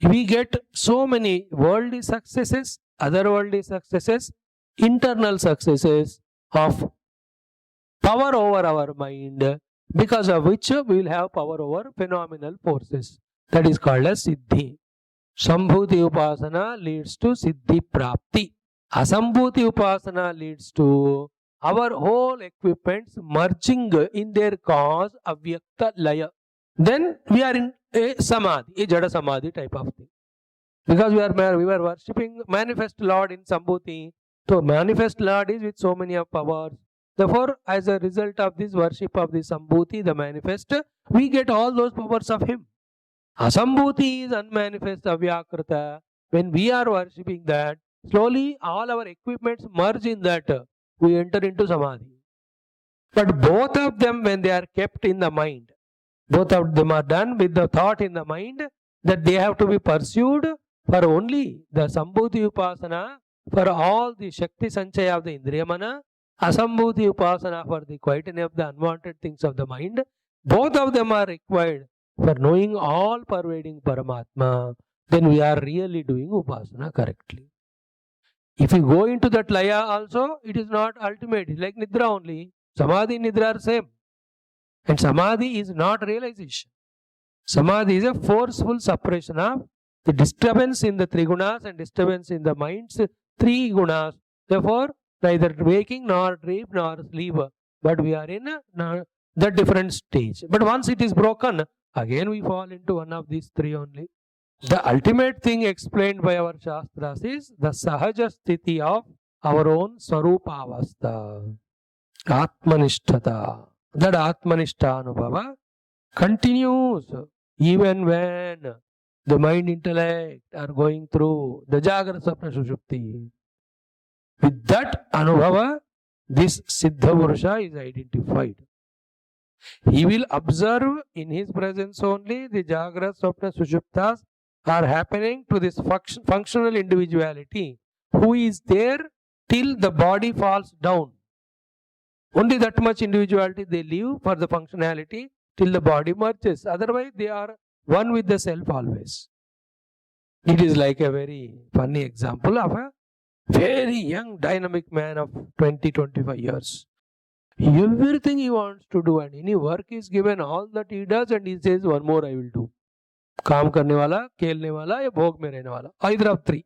we get so many worldly successes, otherworldly successes, internal successes of power over our mind, because of which we will have power over phenomenal forces. That is called as Siddhi. Sambhuti Upasana leads to Siddhi Prapti. Asambhuti Upasana leads to our whole equipments merging in their cause, Avyakta Laya. Then we are in a Samadhi, a Jada Samadhi type of thing. Because we were worshipping manifest Lord in Sambhuti. So manifest Lord is with so many of powers. Therefore, as a result of this worship of the Sambhuti, the manifest, we get all those powers of him. Asambhuti is unmanifest Avyakrita. When we are worshipping that, slowly all our equipments merge in that. We enter into Samadhi. But both of them, when they are kept in the mind, both of them are done with the thought in the mind that they have to be pursued for only the Sambhuti Upasana, for all the Shakti Sanchaya of the Indriyamana, Asambhuti Upasana for the quietening of the unwanted things of the mind. Both of them are required for knowing all pervading Paramatma. Then we are really doing Upasana correctly. If you go into that Laya also, it is not ultimate. It is like Nidra only. Samadhi and Nidra are same. And Samadhi is not realization. Samadhi is a forceful suppression of the disturbance in the three gunas and disturbance in the mind's three gunas. Therefore, neither waking nor dream nor sleep, but we are in the different stage. But once it is broken, again we fall into one of these three only. The ultimate thing explained by our Shastras is the Sahaja Sthiti of our own Swarupavastha, Atmanishtata. That Atmanishta Anubhava continues even when the mind intellect are going through the Jagrata Sapna Sushupti. With that Anubhava, this Siddha Purusha is identified. He will observe in his presence only the Jagrata Sapna Sushuptas are happening to this functional individuality who is there till the body falls down. Only that much individuality they live for the functionality till the body merges. Otherwise, they are one with the self always. It is like a very funny example of a Very young, dynamic man of 20-25 years. Everything he wants to do and any work is given, all that he does, and he says, one more I will do. काम करने वाला, खेलने वाला या भोग में रहने वाला. Either of three.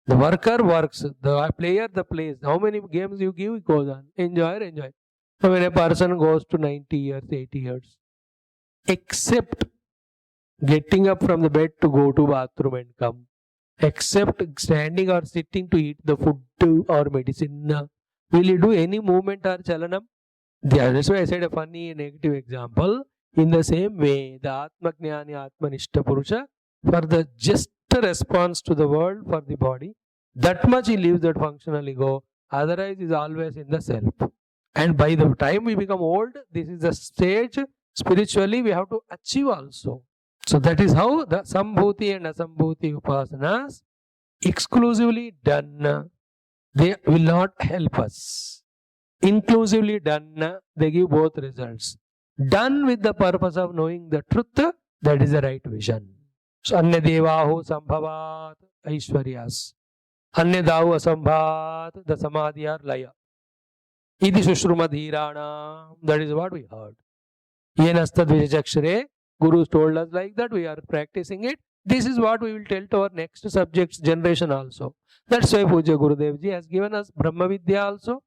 The worker works, the player the plays. How many games you give, it goes on. Enjoy. So when a person goes to 90 years, 80 years, except getting up from the bed to go to bathroom and come, except standing or sitting to eat the food or medicine, will you do any movement or chalanam? That's why I said a funny negative example. In the same way, the Atmajnani Atmanishta Purusha, for the just response to the world, for the body, that much he leaves that functional ego, otherwise is always in the self. And by the time we become old, this is the stage spiritually we have to achieve also. So that is how the Sambhuti and Asambhuti Upasanas exclusively done, they will not help us. Inclusively done, they give both results. Done with the purpose of knowing the truth, that is the right vision. So Anya Devaho Sambhavat Aishwaryas. Anya Dahu Asambhat, the Samadhi or Laya. Idi Sushrumadhirana, that is what we heard. Yenastad Vijachakshare, Gurus told us like that, we are practicing it. This is what we will tell to our next subjects generation also. That's why Puja Gurudev Ji has given us Brahma Vidya also,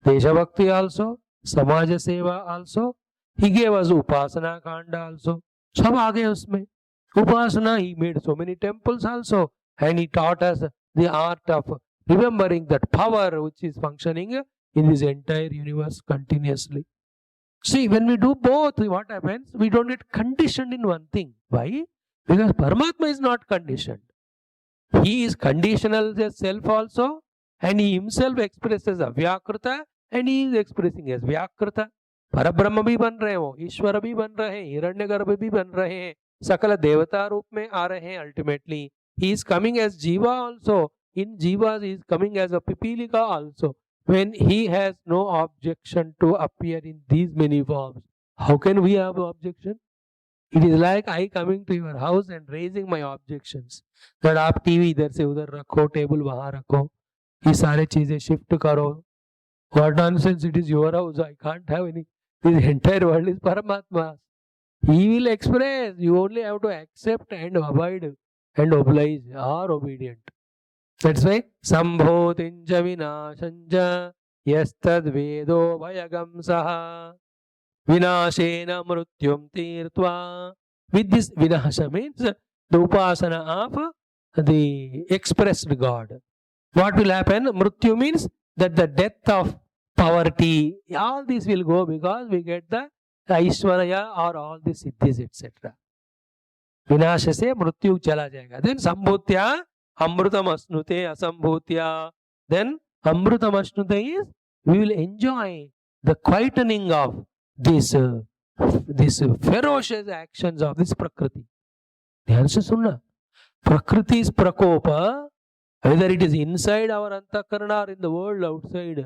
Desha Bhakti also, Samaja Seva also. He gave us Upasana Kanda also. Sab aage usme. Upasana, he made so many temples also. And he taught us the art of remembering that power which is functioning in this entire universe continuously. See, when we do both, what happens? We don't get conditioned in one thing. Why? Because Paramatma is not conditioned. He is conditional as self also, and he himself expresses Avyakrita, and he is expressing as Vyakrita. Parabrahma भी बन रहे हो, ईश्वर भी बन रहे हैं, हिरण्यगर्भ भी बन रहे हैं, सकल देवता रूप में आ रहे हैं. Ultimately, he is coming as Jiva also. In Jiva, he is coming as a Pipilika also. When he has no objection to appear in these many forms, how can we have objection? It is like I coming to your house and raising my objections. That आप TV इधर से उधर रखो, table वहाँ रखो, ये सारे चीजें शिफ्ट करो. What nonsense! It is your house. I can't have any. This entire world is Paramatma. He will express. You only have to accept and abide and oblige or obedient. That's why Sambhotinja Vinashanja Yastad Vedo Vayagam Saha Vinashena Mrutyum Tirtva. With this Vinasha means the Upasana of the expressed God. What will happen? Mrityu means that the death of poverty, all this will go because we get the Aishwarya or all the Siddhis, etc. Vinasha se Mrityu chala jayega. Then Sambhutya Amrutam Asnute Asambhutya. Then Amrutam Asnute is we will enjoy the quietening of this ferocious actions of this Prakriti. Dhyan se sunna. Prakriti is Prakopa, whether it is inside our Antakarana or in the world outside,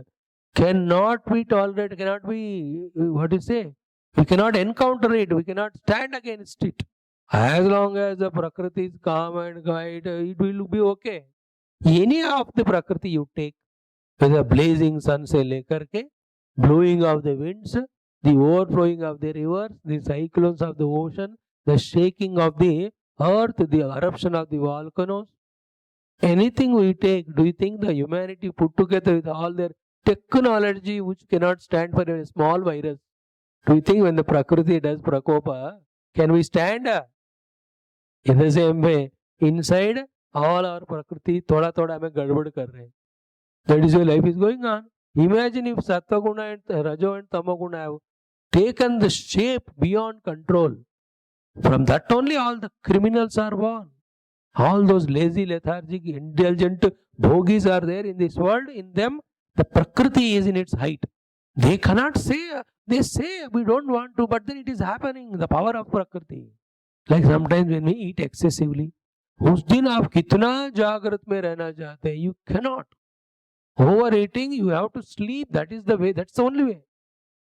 cannot be tolerated, cannot be, what do you say? We cannot encounter it, we cannot stand against it. As long as the Prakriti is calm and quiet, it will be okay. Any of the Prakriti you take, whether blazing sun se lekar ke, blowing of the winds, the overflowing of the rivers, the cyclones of the ocean, the shaking of the earth, the eruption of the volcanoes, anything we take, do you think the humanity put together with all their technology which cannot stand for a small virus, do you think when the Prakriti does Prakopa, can we stand? In the same way, inside all our Prakriti, thoda thoda hame gadbad kar rahe. That is why life is going on. Imagine if Sattva-guna and Rajo and Tama-guna have taken the shape beyond control. From that only all the criminals are born. All those lazy, lethargic, indulgent bhogis are there in this world. In them, the Prakriti is in its height. They cannot say, they say we don't want to, but then it is happening. The power of Prakriti. Like sometimes when we eat excessively, उस दिन आप कितना जागृत में रहना चाहते हैं, you cannot. Overeating, you have to sleep. That is the way. That's the only way.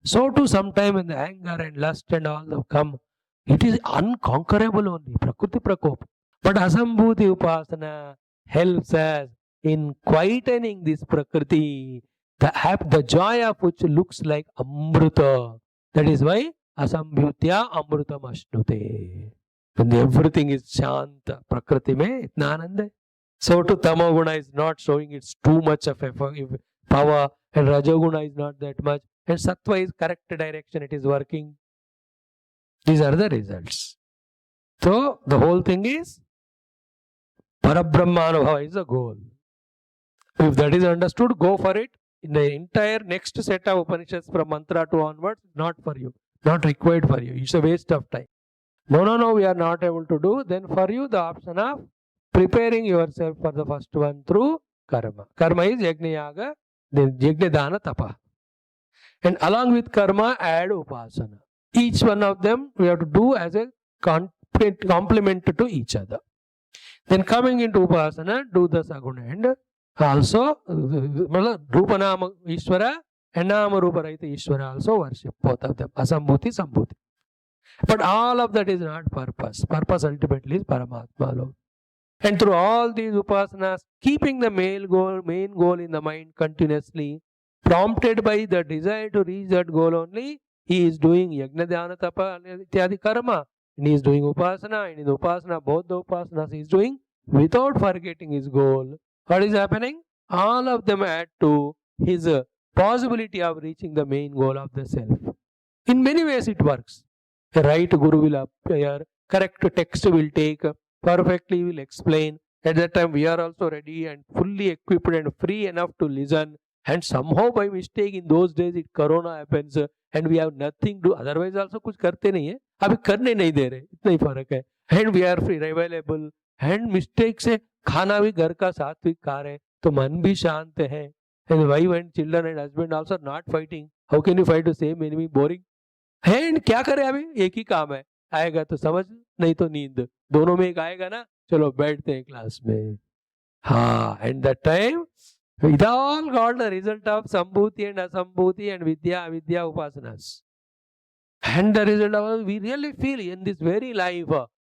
So too, sometime when the anger and lust and all have come, it is unconquerable only. Prakriti Prakop. But Asambhuti Upasana helps us in quietening this Prakriti, the joy of which looks like Amruta. That is why Asambhyutya Amrutam Ashnute. When everything is Chant, Prakriti mein itna anand hai. So to Tamoguna is not showing it's too much of power, and Rajoguna is not that much, and Sattva is correct direction, it is working. These are the results. So the whole thing is Parabrahmanubhava is the goal. If that is understood, go for it. In the entire next set of Upanishads from mantra 2 onwards, not for you, not required for you. It's a waste of time. No, we are not able to do. Then for you, the option of preparing yourself for the first one through karma. Karma is yajna yaga, then yajna dana tapa. And along with karma, add upasana. Each one of them we have to do as a complement to each other. Then coming into upasana, do the saguna and also Rupanama Ishvara and Nama Rupa Raita Ishvara also worship, both of them. Asambhuti, Sambhuti. But all of that is not purpose. Purpose ultimately is Paramatma alone. And through all these upasanas, keeping the main goal in the mind continuously, prompted by the desire to reach that goal only, he is doing yajna dhyana tapa ityadi karma. And he is doing upasana, and in upasana, both the upasanas he is doing without forgetting his goal. What is happening? All of them add to his possibility of reaching the main goal of the self. In many ways it works. The right guru will appear, correct text will take, perfectly will explain. At that time we are also ready and fully equipped and free enough to listen. And somehow by mistake in those days corona happens and we have nothing to, otherwise also कुछ करते नहीं है, अभी करने नहीं दे रहे, इतना ही फर्क है. And we are free, available, and mistake से खाना भी घर का सात्विक खा रहे, तो मन भी शांत है. And wife and children and husband also not fighting. How can you fight the same enemy? Boring. And क्या करें अभी? एक ही काम है, आएगा तो समझ, नहीं तो नींद. दोनों में एक आएगा ना, चलो बैठते हैं क्लास में. हाँ, and that time it all got the result of Sambhuti and Asambhuti and Vidya, Avidya, Upasanas. And the result of, we really feel in this very life,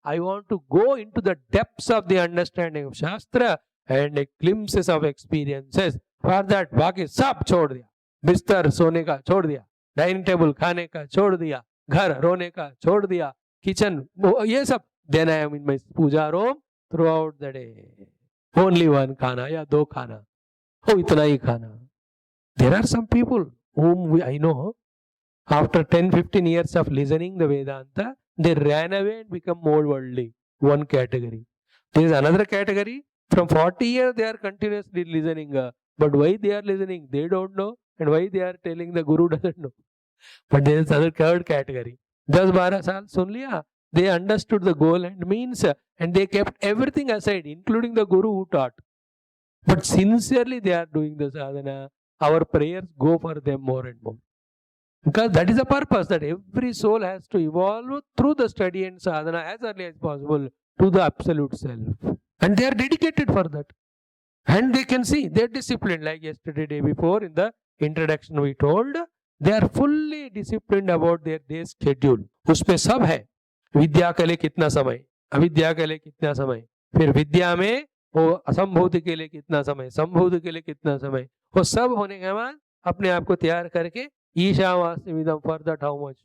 I want to go into the depths of the understanding of Shastra and glimpses of experiences. For that, बाकी सब छोड़ दिया. बिस्तर सोने का छोड़ दिया, dining table खाने का छोड़ दिया, घर रोने का छोड़ दिया, किचन ये सब. Then I am in my puja room throughout the day. Only one khana या दो खाना. Oh, itna hi khana. There are some people whom I know, after 10-15 years of listening the Vedanta, they ran away and become more worldly. One category. There is another category. From 40 years they are continuously listening. But why they are listening, they don't know. And why they are telling, the Guru doesn't know. But there is another third category. 10-12 saal sun liya. They understood the goal and means, and they kept everything aside, including the Guru who taught. But sincerely they are doing the sadhana. Our prayers go for them more and more. Because that is the purpose, that every soul has to evolve through the study and sadhana as early as possible to the absolute self. And they are dedicated for that. And they can see, they are disciplined. Like yesterday, day before, in the introduction we told, they are fully disciplined about their day schedule. उसमें सब है. विद्या के लिए कितना समय, अविद्या के लिए कितना समय, फिर विद्या में वो असंभूति के लिए कितना समय, संभूति के लिए कितना समय, वो सब होने के बाद अपने आप को तैयार करके ईशावास्य विदम for that how much.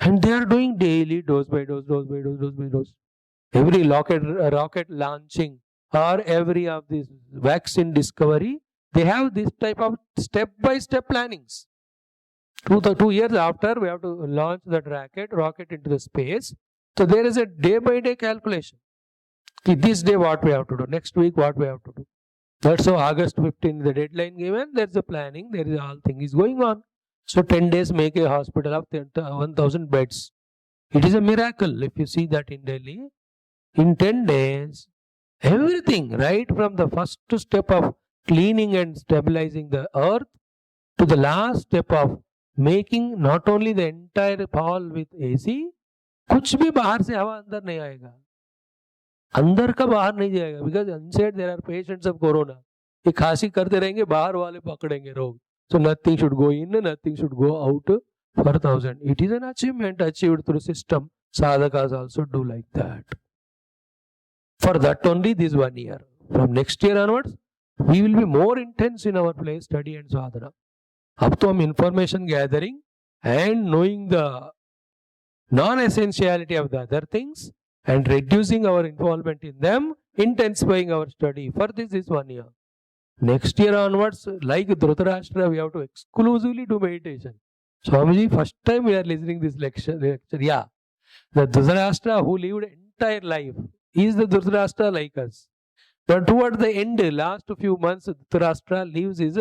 And they are doing daily dose by dose. Every rocket launching or every of this vaccine discovery, they have this type of step-by-step plannings. 2 years after, we have to launch that rocket into the space. So there is a day-by-day calculation. This day what we have to do, next week what we have to do. That's so August 15, the deadline given, there's a planning, there is all thing is going on. So 10 days make a hospital of 1,000 beds. It is a miracle if you see that in Delhi. In 10 days, everything, right from the first step of cleaning and stabilizing the earth to the last step of making not only the entire hall with AC, कुछ भी बाहर से हवा अंदर नहीं आएगा, अंदर का बाहर नहीं जाएगा. Because inside there are patients of corona. ये खांसी करते रहेंगे, बाहर वाले पकड़ेंगे रोग. So nothing should go in, nothing should go out for 1,000. It is an achievement achieved through system. Sadhakas also do like that. For that only this 1 year. From next year onwards, we will be more intense in our place study and sadhana. अब तो हम information gathering and knowing the non-essentiality of the other things and reducing our involvement in them, intensifying our study. For this is 1 year. Next year onwards, like Dhritarashtra, we have to exclusively do meditation. Swamiji, first time we are listening this lecture. Yeah, the Dhritarashtra who lived entire life is the Dhritarashtra like us. But towards the end, last few months, Dhritarashtra leaves his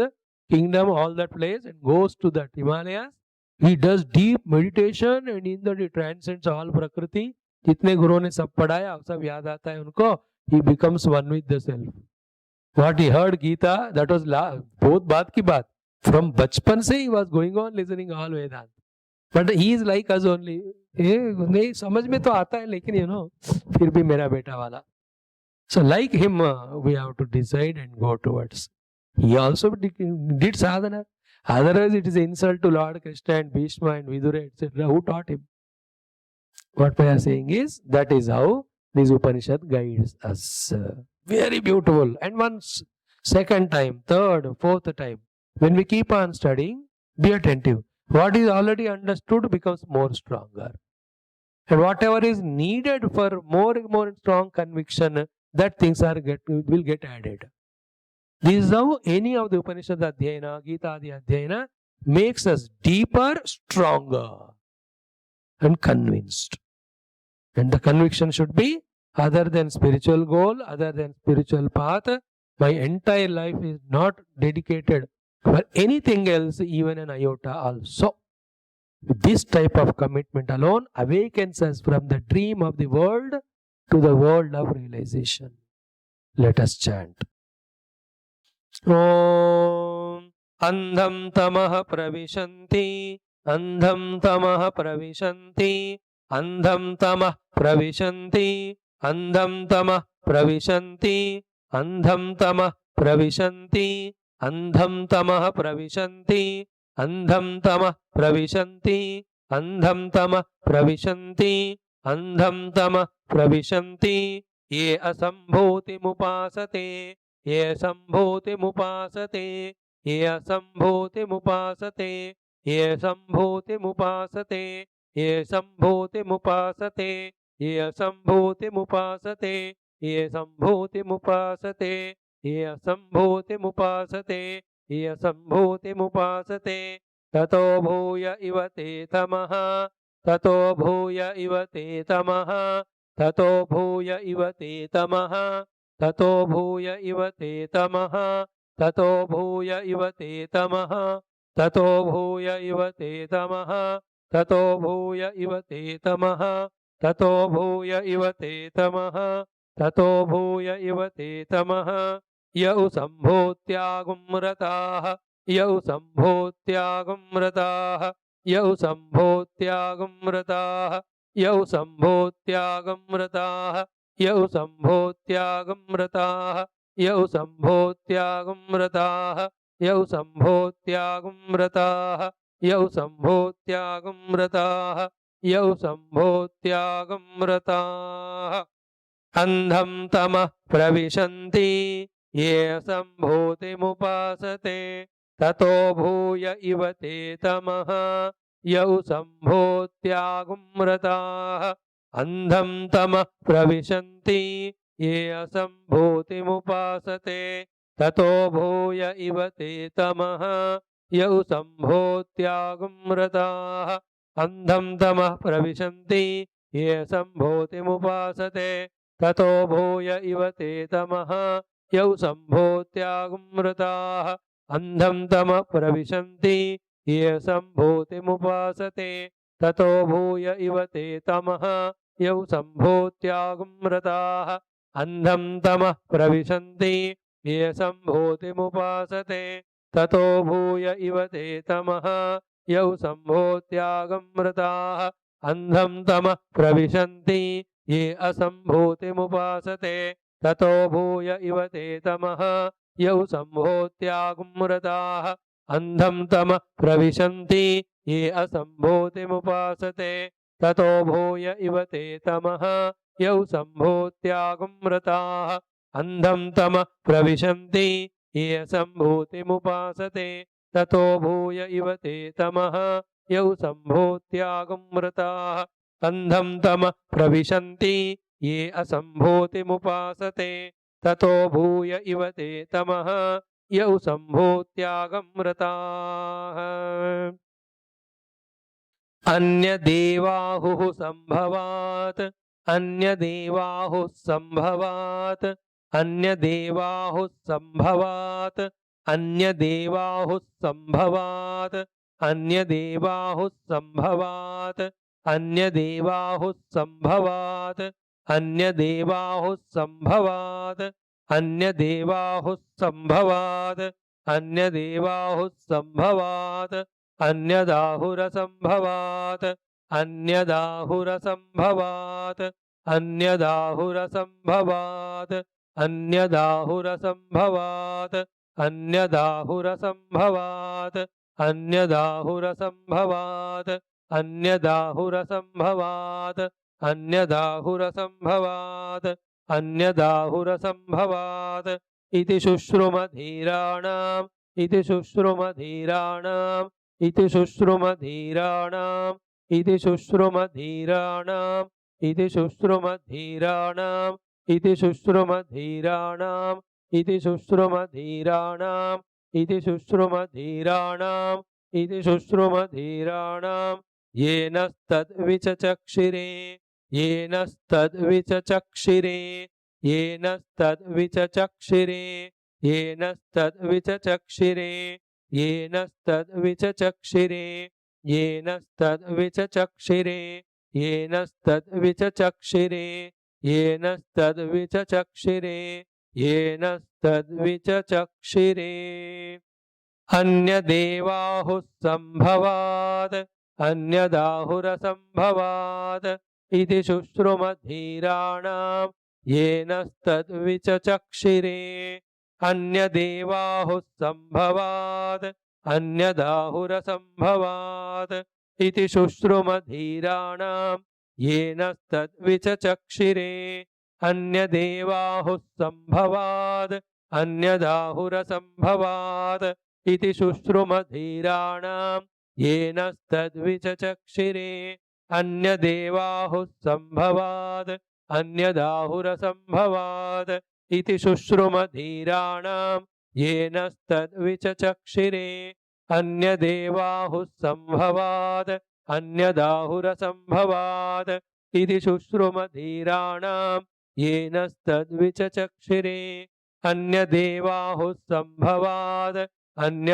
kingdom, all that place, and goes to the Himalayas. He does deep meditation and in that he transcends all Prakriti. जितने गुरुओं ने सब पढ़ाया सब याद आता है उनको. He becomes one with the self. What he heard Gita, that was बहुत बात की बात. From बचपन से he was going on listening all Vedanta. But he is like us only. नहीं समझ में तो आता है लेकिन फिर भी मेरा बेटा वाला. So like him, we have to decide and go towards. He also did sadhana. Otherwise, it is an insult to Lord Krishna and Bhishma and Vidura, etc. Who taught him? What we are saying is, that is how this Upanishad guides us. Very beautiful. And once, second time, third, fourth time, when we keep on studying, be attentive. What is already understood becomes more stronger. And whatever is needed for more and more strong conviction, that things will get added. This is how any of the Upanishad Adhyayana, Gita Adi Adhyayana makes us deeper, stronger and convinced. And the conviction should be, other than spiritual goal, other than spiritual path, my entire life is not dedicated for anything else, even an iota also. This type of commitment alone awakens us from the dream of the world to the world of realization. Let us chant. Om Andham Tamah Pravishanti, Andham Tamah Pravishanti, Andham Tamah Pravishanti, Andham Tamah Pravishanti, Andham Tamah Pravishanti, Andham Tamah Pravishanti, Andham Tamah Pravishanti, Andham Tamah Pravishanti, Andham Tamah Pravishanti, Ye Asambhuti Mupasate, Ye Sambhuti Mupasate, Ye Asambhuti Mupasate, Ye Sambhuti Mupasate, Ye Sambhuti Mupasate, Ye Sambhuti Mupasate, Ye Sambhuti Mupasate, Ye Sambhuti Mupasate, Ye Sambhuti Mupasate, Tato Bhuya Ivate Tamaha, Tato Bhuya Ivate Tamaha, Tato Bhuya Ivate Tamaha, Tato Bhuya Ivate Tamaha, Tato Bhuya Ivate Tamaha, Tato Bhuya Ivate Tamaha, Tato Bhuya Ivate Tamaha, Tato Bhuya Ivate Tamaha, Tato Bhuya Ivate Tamaha, Yau Sambhotyagumrataha, Yau Sambhotyagumrataha, Yau Sambhotyagumrataha, Yau Sambhotyagumrataha, Yau Sambhotyagumrataha, Yau Sambhotyagumrataha, Yau Sambhotyagumrataha, Yau Sambhotyagumrataha, Yau Sambhotyagumrataha. Andham Tamah Pravishanti, Ye Sambhuti Mupasate, Tato Bhuya Ivate Tamaha, Yau Sambhotyagumrataha. Andham Tamah Pravishanti, Ye Asambhuti Mupasate, Tato Bhuya Ivate Tamaha, Yau Sambhotyagumrataha. Andham Tamah Pravishanti, Ye Sambhuti Mupasate, Tato Bhuya Ivate Tamaha, Yau Sambhotyagumrataha. Andham Tamah Pravishanti, Ye Sambhuti Mupasate, Tato Bhuya Ivate Tamaha, Yau Sambhotyagumrataha. Andham Tamah Pravishanti, Ye Sambhuti Mupasate, Tato Bhuya Ivate Tamaha, Yau Sambhotyagumrataha. Andham Tamah Pravishanti, Ye Asambhuti Mupasate, Tato Bhuya Ivate Tamaha, Yau Sambhotyagumrataha. Andham Tamah Pravishanti, Ye Asambhuti Mupasate, Tato Bhuya Ivate Tamaha, Yau Sambhotyagumrataha. Andham Tamah Pravishanti, ये सम्भूतिमुपासते ततो भूय इव ते तमः यौ सम्भूत्यागमृताः अन्धं तमः प्रविशन्ति ये असम्भूतिमुपासते ततो भूय इव ते तमः यौ सम्भूत्यागमृताः अन्यदेवाहुः सम्भवात् अन्यदेवाहुः सम्भवात् अन्यदेवाहुः सम्भवात् अन्यदेवाहुः सम्भवात् अन्यदेवाहुः सम्भवात् अन्यदेवाहुः सम्भवात् अन्यदेवाहुः सम्भवात् अन्यदेवाहुः सम्भवात् अन्यदेवाहुः सम्भवात् अन्यदाहुरसम्भवात् अन्यदाहुरसम्भवात् अन्यदाहुरसम्भवात् अन्यदाहुरसम्भवात् अन्यदाहुरसम्भवात् अन्यदाहुरसम्भवात् अन्यदाहुरसम्भवात् अन्यदाहुरसम्भवात् अन्यदाहुरसम्भवात् इति शुश्रुमधीराणाम् इति शुश्रुमधीराणाम् इति शुश्रुमधीराणाम् इति शुश्रुमधीराणाम् इति शुश्रुमधीराणाम् इति शुश्रुमधीराणाम् इति शुश्रुमधीराणाम् इति शुश्रुमधीराणाम् इति शुश्रुमधीराणाम् येनस्तद्विचचक्षिरे येनस्तद्विचचक्षिरे येनस्तद्विचचक्षिरे येनस्तद्विचचक्षिरे येनस्तद्विचचक्षिरे येनस्तद्विचचक्षिरे येनस्तद्विचचक्षिरे येनस्तद्विचचक्षिरे येनस्तद्विचचक्षिरे अन्यदेवाहुः सम्भवात् अन्यदाहुरसम्भवात् इति शुश्रुमधीराणाम् येनस्तद्विचचक्षिरे अन्यदेवाहुः सम्भवात् अन्यदाहुरसम्भवात् इति शुश्रुमधीराणाम् येनस्तद्विचचक्षिरे अन्यदेवाहुः सम्भवात् अन्यदाहुरसम्भवात् इति शुश्रुमधीराणाम् येनस्तद्विचचक्षिरे अन्यदेवाहुः सम्भवात् अन्यदाहुरसम्भवात् इति शुश्रुमधीराणाम् येनस्तद्विचचक्षिरे अन्यदेवाहुः सम्भवात् अन्यदाहुरसम्भवात् इति शुश्रुमधीराणाम् येनस्तद्विचचक्षिरे अन्यदेवाहुः सम्भवात्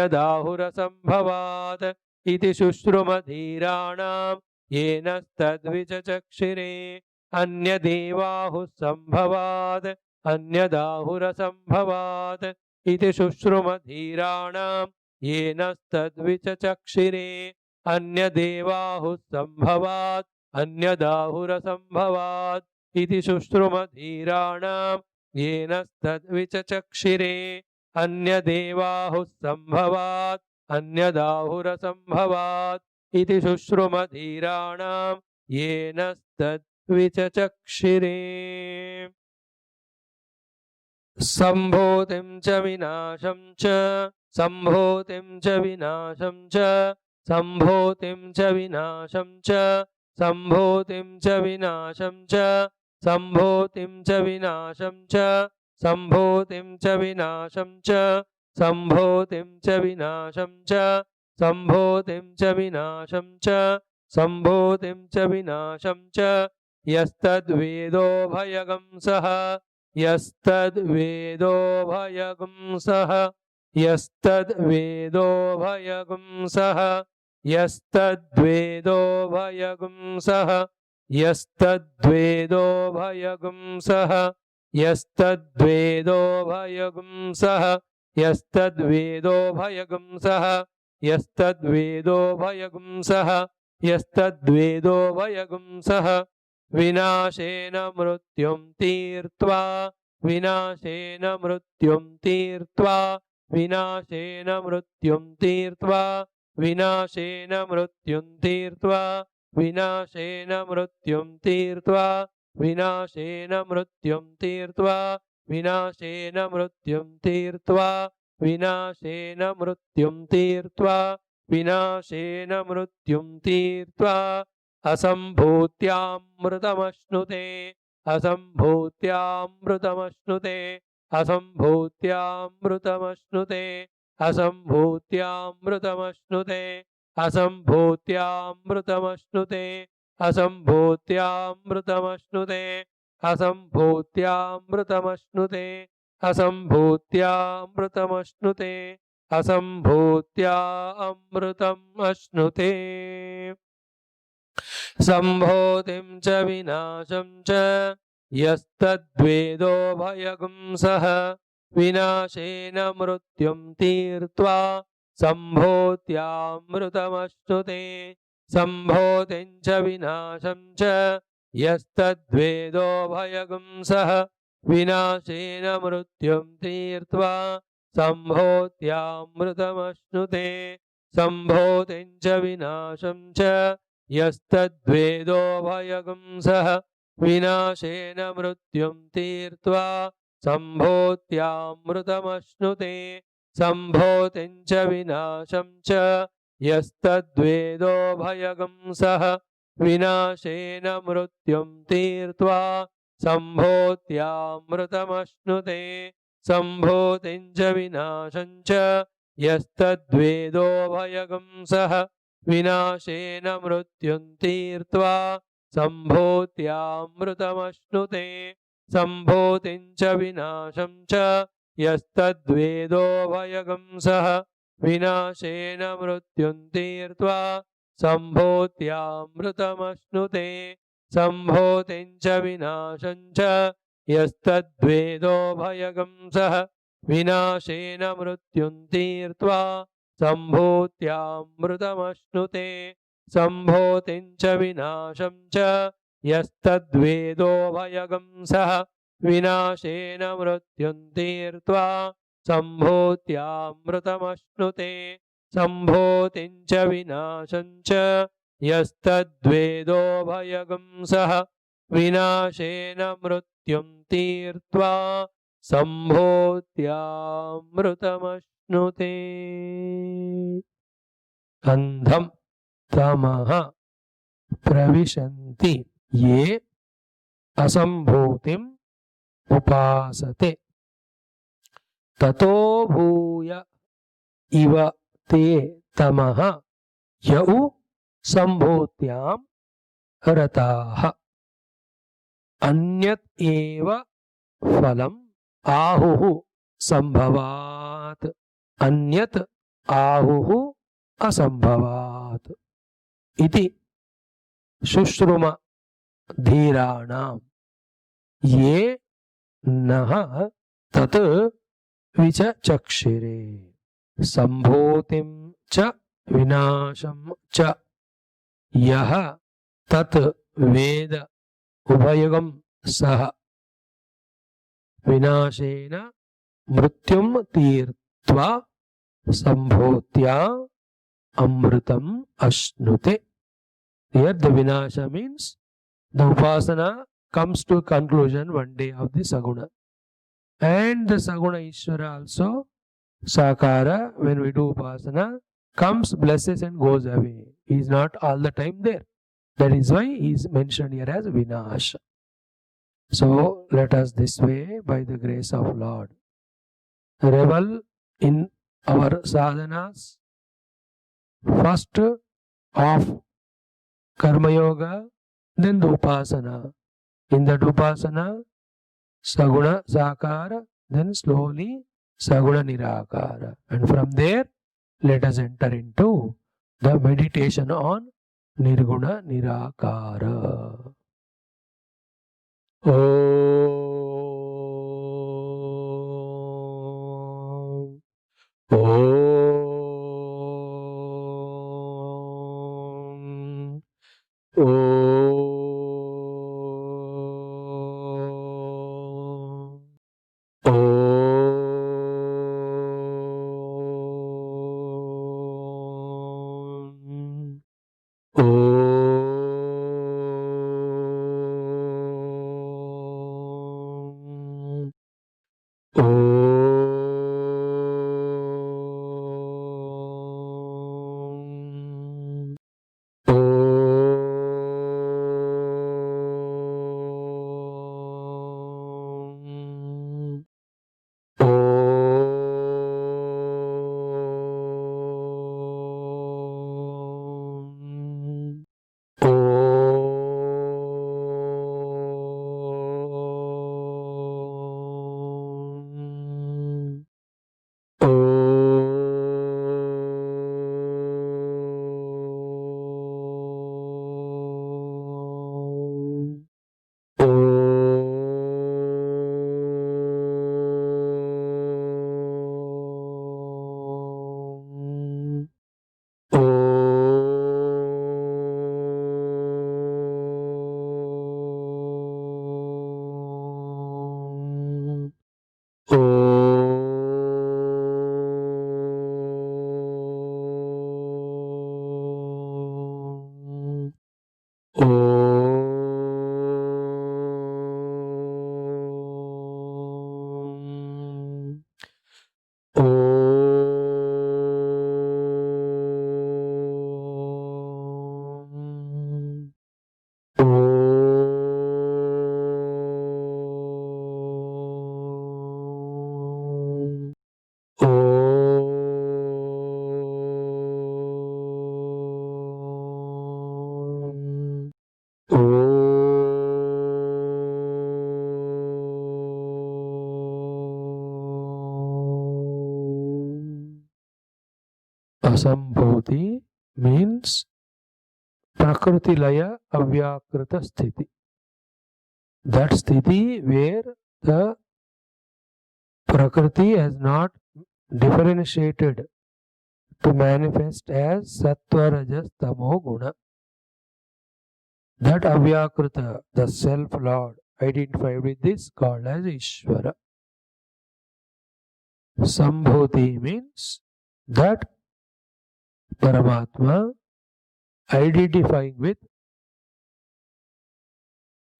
अन्यदाहुरसम्भवात् इति शुश्रुमधीराणाम् येनस्तद्विचचक्षिरे अन्यदेवाहुः सम्भवात् अन्यदाहुरसम्भवात् इति शुश्रुमधीराणाम् येनस्तद्विचचक्षिरे अन्यदेवाहुः सम्भवात् अन्यदाहुरसम्भवात् इति शुश्रुमधीराणाम् येनस्तद्विचचक्षिरे अन्यदेवाहुः सम्भवात् अन्यदाहुरसम्भवात् इति शुश्रुमधीराणाम् येनस्तद्विचचक्षिरे सम्भूतिं च विनाशं च सम्भूतिं च विनाशं च सम्भूतिं च विनाशं च सम्भूतिं च विनाशं च सम्भूतिं च विनाशं च सम्भूतिं च विनाशं च सम्भूतिं च विनाशं च सम्भूतिं च विनाशं च सम्भूतिं च विनाशं च यस्तद्वेदोभयगं सः यस्तद्वेदोभयगं सः यस्तद्वेदोभयगं सः यस्तद्वेदोभयगं सः यस्तद्वेदोभयगं सः यस्तद्वेदोभयगं सः यस्तद्वेदोभयगं सः यस्तद्वेदोभयगं सः यस्तद्वेदोभयगं सः विनाशेन मृत्युं तीर्त्वा विनाशेन मृत्युं तीर्त्वा विनाशेन मृत्युं तीर्त्वा विनाशेन मृत्युं तीर्त्वा विनाशेन मृत्युं तीर्त्वा विनाशेन मृत्युं तीर्त्वा विनाशेन मृत्युं तीर्त्वा विनाशेन मृत्युं तीर्त्वा विनाशेन मृत्युं तीर्त्वा असम्भूत्यामृतमश्नुते असम्भूत्यामृतमश्नुते असम्भूत्यामृतमश्नुते असम्भूत्यामृतमश्नुते असम्भूत्यामृतमश्नुते असम्भूत्यामृतमश्नुते असम्भूत्यामृतमश्नुते असम्भूत्यामृतमश्नुते असम्भूत्यामृतम् अश्नुते सम्भूतिं च विनाशं च यस्तद्वेदो भयगुंसः विनाशेन मृत्युं तीर्त्वा सम्भूत्यामृतमश्नुते सम्भूतिं च विनाशं च यस्तद्वेदो भयगुंसः विनाशेन मृत्युं तीर्त्वा सम्भूत्यामृतमश्नुते सम्भूतिं च विनाशं च यस्तद्वेदो भयगुंसः विनाशेन मृत्युं तीर्त्वा सम्भूत्यामृतमश्नुते सम्भूतिं च विनाशं च यस्तद्वेदो भयगुंसः विनाशेन मृत्युं तीर्त्वा सम्भूत्यामृतमश्नुते सम्भूतिं च विनाशं च यस्तद्वेदो भयगुंसः विनाशेन मृत्युं तीर्त्वा सम्भूत्यामृतमश्नुते सम्भूतिं च विनाशं च यस्तद्वेदो भयगुंसः विनाशेन मृत्युं तीर्त्वा सम्भूत्यामृतमश्नुते सम्भूतिं च विनाशं च यस्तद्वेदो भयगुंसः विनाशेन मृत्युं तीर्त्वा सम्भूत्यामृतमश्नुते सम्भूतिं च विनाशं च यस्तद्वेदो भयगुंसः विनाशेन मृत्युं तीर्त्वा सम्भूत्यामृतमश्नुते सम्भूतिं च विनाशं च यस्तद्वेदो भयगुंसः विनाशेन मृत्युं तीर्त्वा सम्भूत्यामृतमश्नुते अन्धं तमः प्रविशन्ति ये असम्भूतिम् उपासते ततो भूय इव ते तमः यौ सम्भूत्यां रताः अन्यत् एव फलम् आहुः संभवात् अन्यत् आहुः असंभवात् इति शुश्रुम धीराणां ये नः तत् विचक्षिरे सम्भूतिं च विनाशं च यः तत् वेद उभयगं सः विनाशेन मृत्युं तीर्त्वा सम्भूत्या अमृतम् अश्नुते. Here the vinasha means the upasana comes to a conclusion one day of the saguna. And the saguna Ishvara also, sakara, when we do upasana, comes, blesses and goes away. He is not all the time there. That is why he is mentioned here as vinasha. So let us this way, by the grace of Lord, revel in our sadhanas. First of Karma Yoga, then the Upasana. In that Upasana, Saguna Sakara, then slowly Saguna Nirakara. And from there, let us enter into the meditation on Nirguna Nirakara. Om. Om. Asambhuti means Prakriti Laya Avyakrita Sthiti. That sthiti where the Prakriti has not differentiated to manifest as Sattva, Rajas, Tamo, Guna. That Avyakrita, the self-Lord, identified with this, called as Ishvara. Sambhuti means that Paramatma identifying with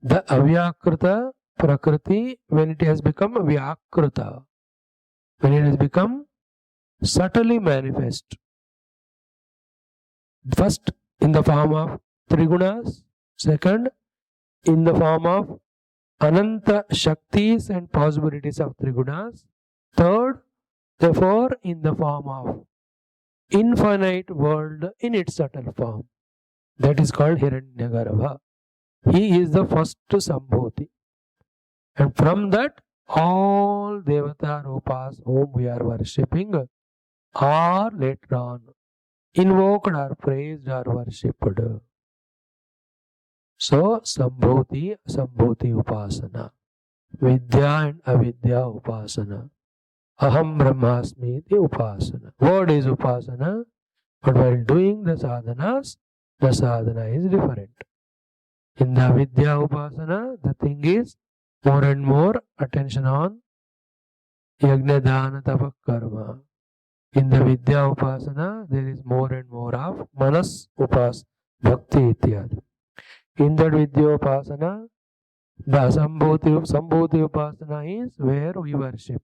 the Avyakrita Prakriti when it has become Vyakrita, when it has become subtly manifest. First, in the form of Trigunas. Second, in the form of Ananta Shaktis and possibilities of Trigunas. Third, therefore, in the form of infinite world in its subtle form. That is called Hiranyagarbha. He is the first Sambhuti. And from that, all Devata Rupas whom we are worshipping are later on invoked or praised or worshipped. So, Sambhuti Upasana, Vidya and Avidya Upasana, Aham Brahmasmi iti Upasana. Word is Upasana, but while doing the sadhana is different. In the Vidya Upasana, the thing is more and more attention on Yajna Dana Tapa Karma. In the Vidya Upasana, there is more and more of Manas Upas Bhakti Ityadi. In that Vidya Upasana, the Sambhuti Upasana is where we worship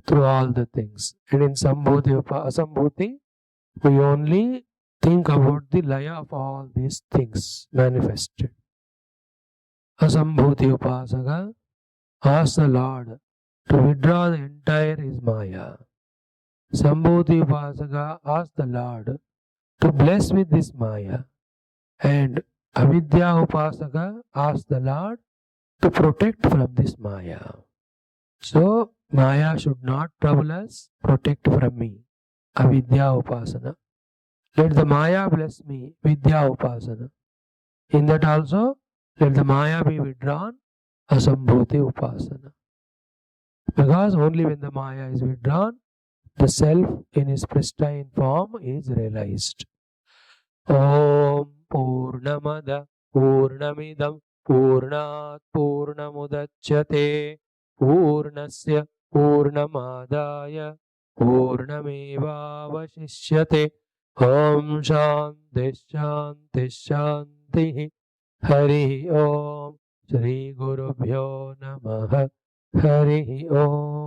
through all the things. And in Asambhuti, we only think about the laya of all these things manifested. Asambhuti Upasaka asks the Lord to withdraw the entire his Maya. Sambhuti Upasaka asks the Lord to bless with this Maya. And Avidya Upasaka asks the Lord to protect from this Maya. So, Maya should not trouble us, protect from me. Avidya Upasana. Let the Maya bless me, Vidya Upasana. In that also, let the Maya be withdrawn, Asambhuti Upasana. Because only when the Maya is withdrawn, the self in its pristine form is realized. Om Purnamada Purnamidam Purnat Purnamudachyate Purnasya Purnamadaya Purnamevavashishyate. Om Shanti Shanti Shanti. Hari Om Shri Gurubhyo Namaha. Hari Om.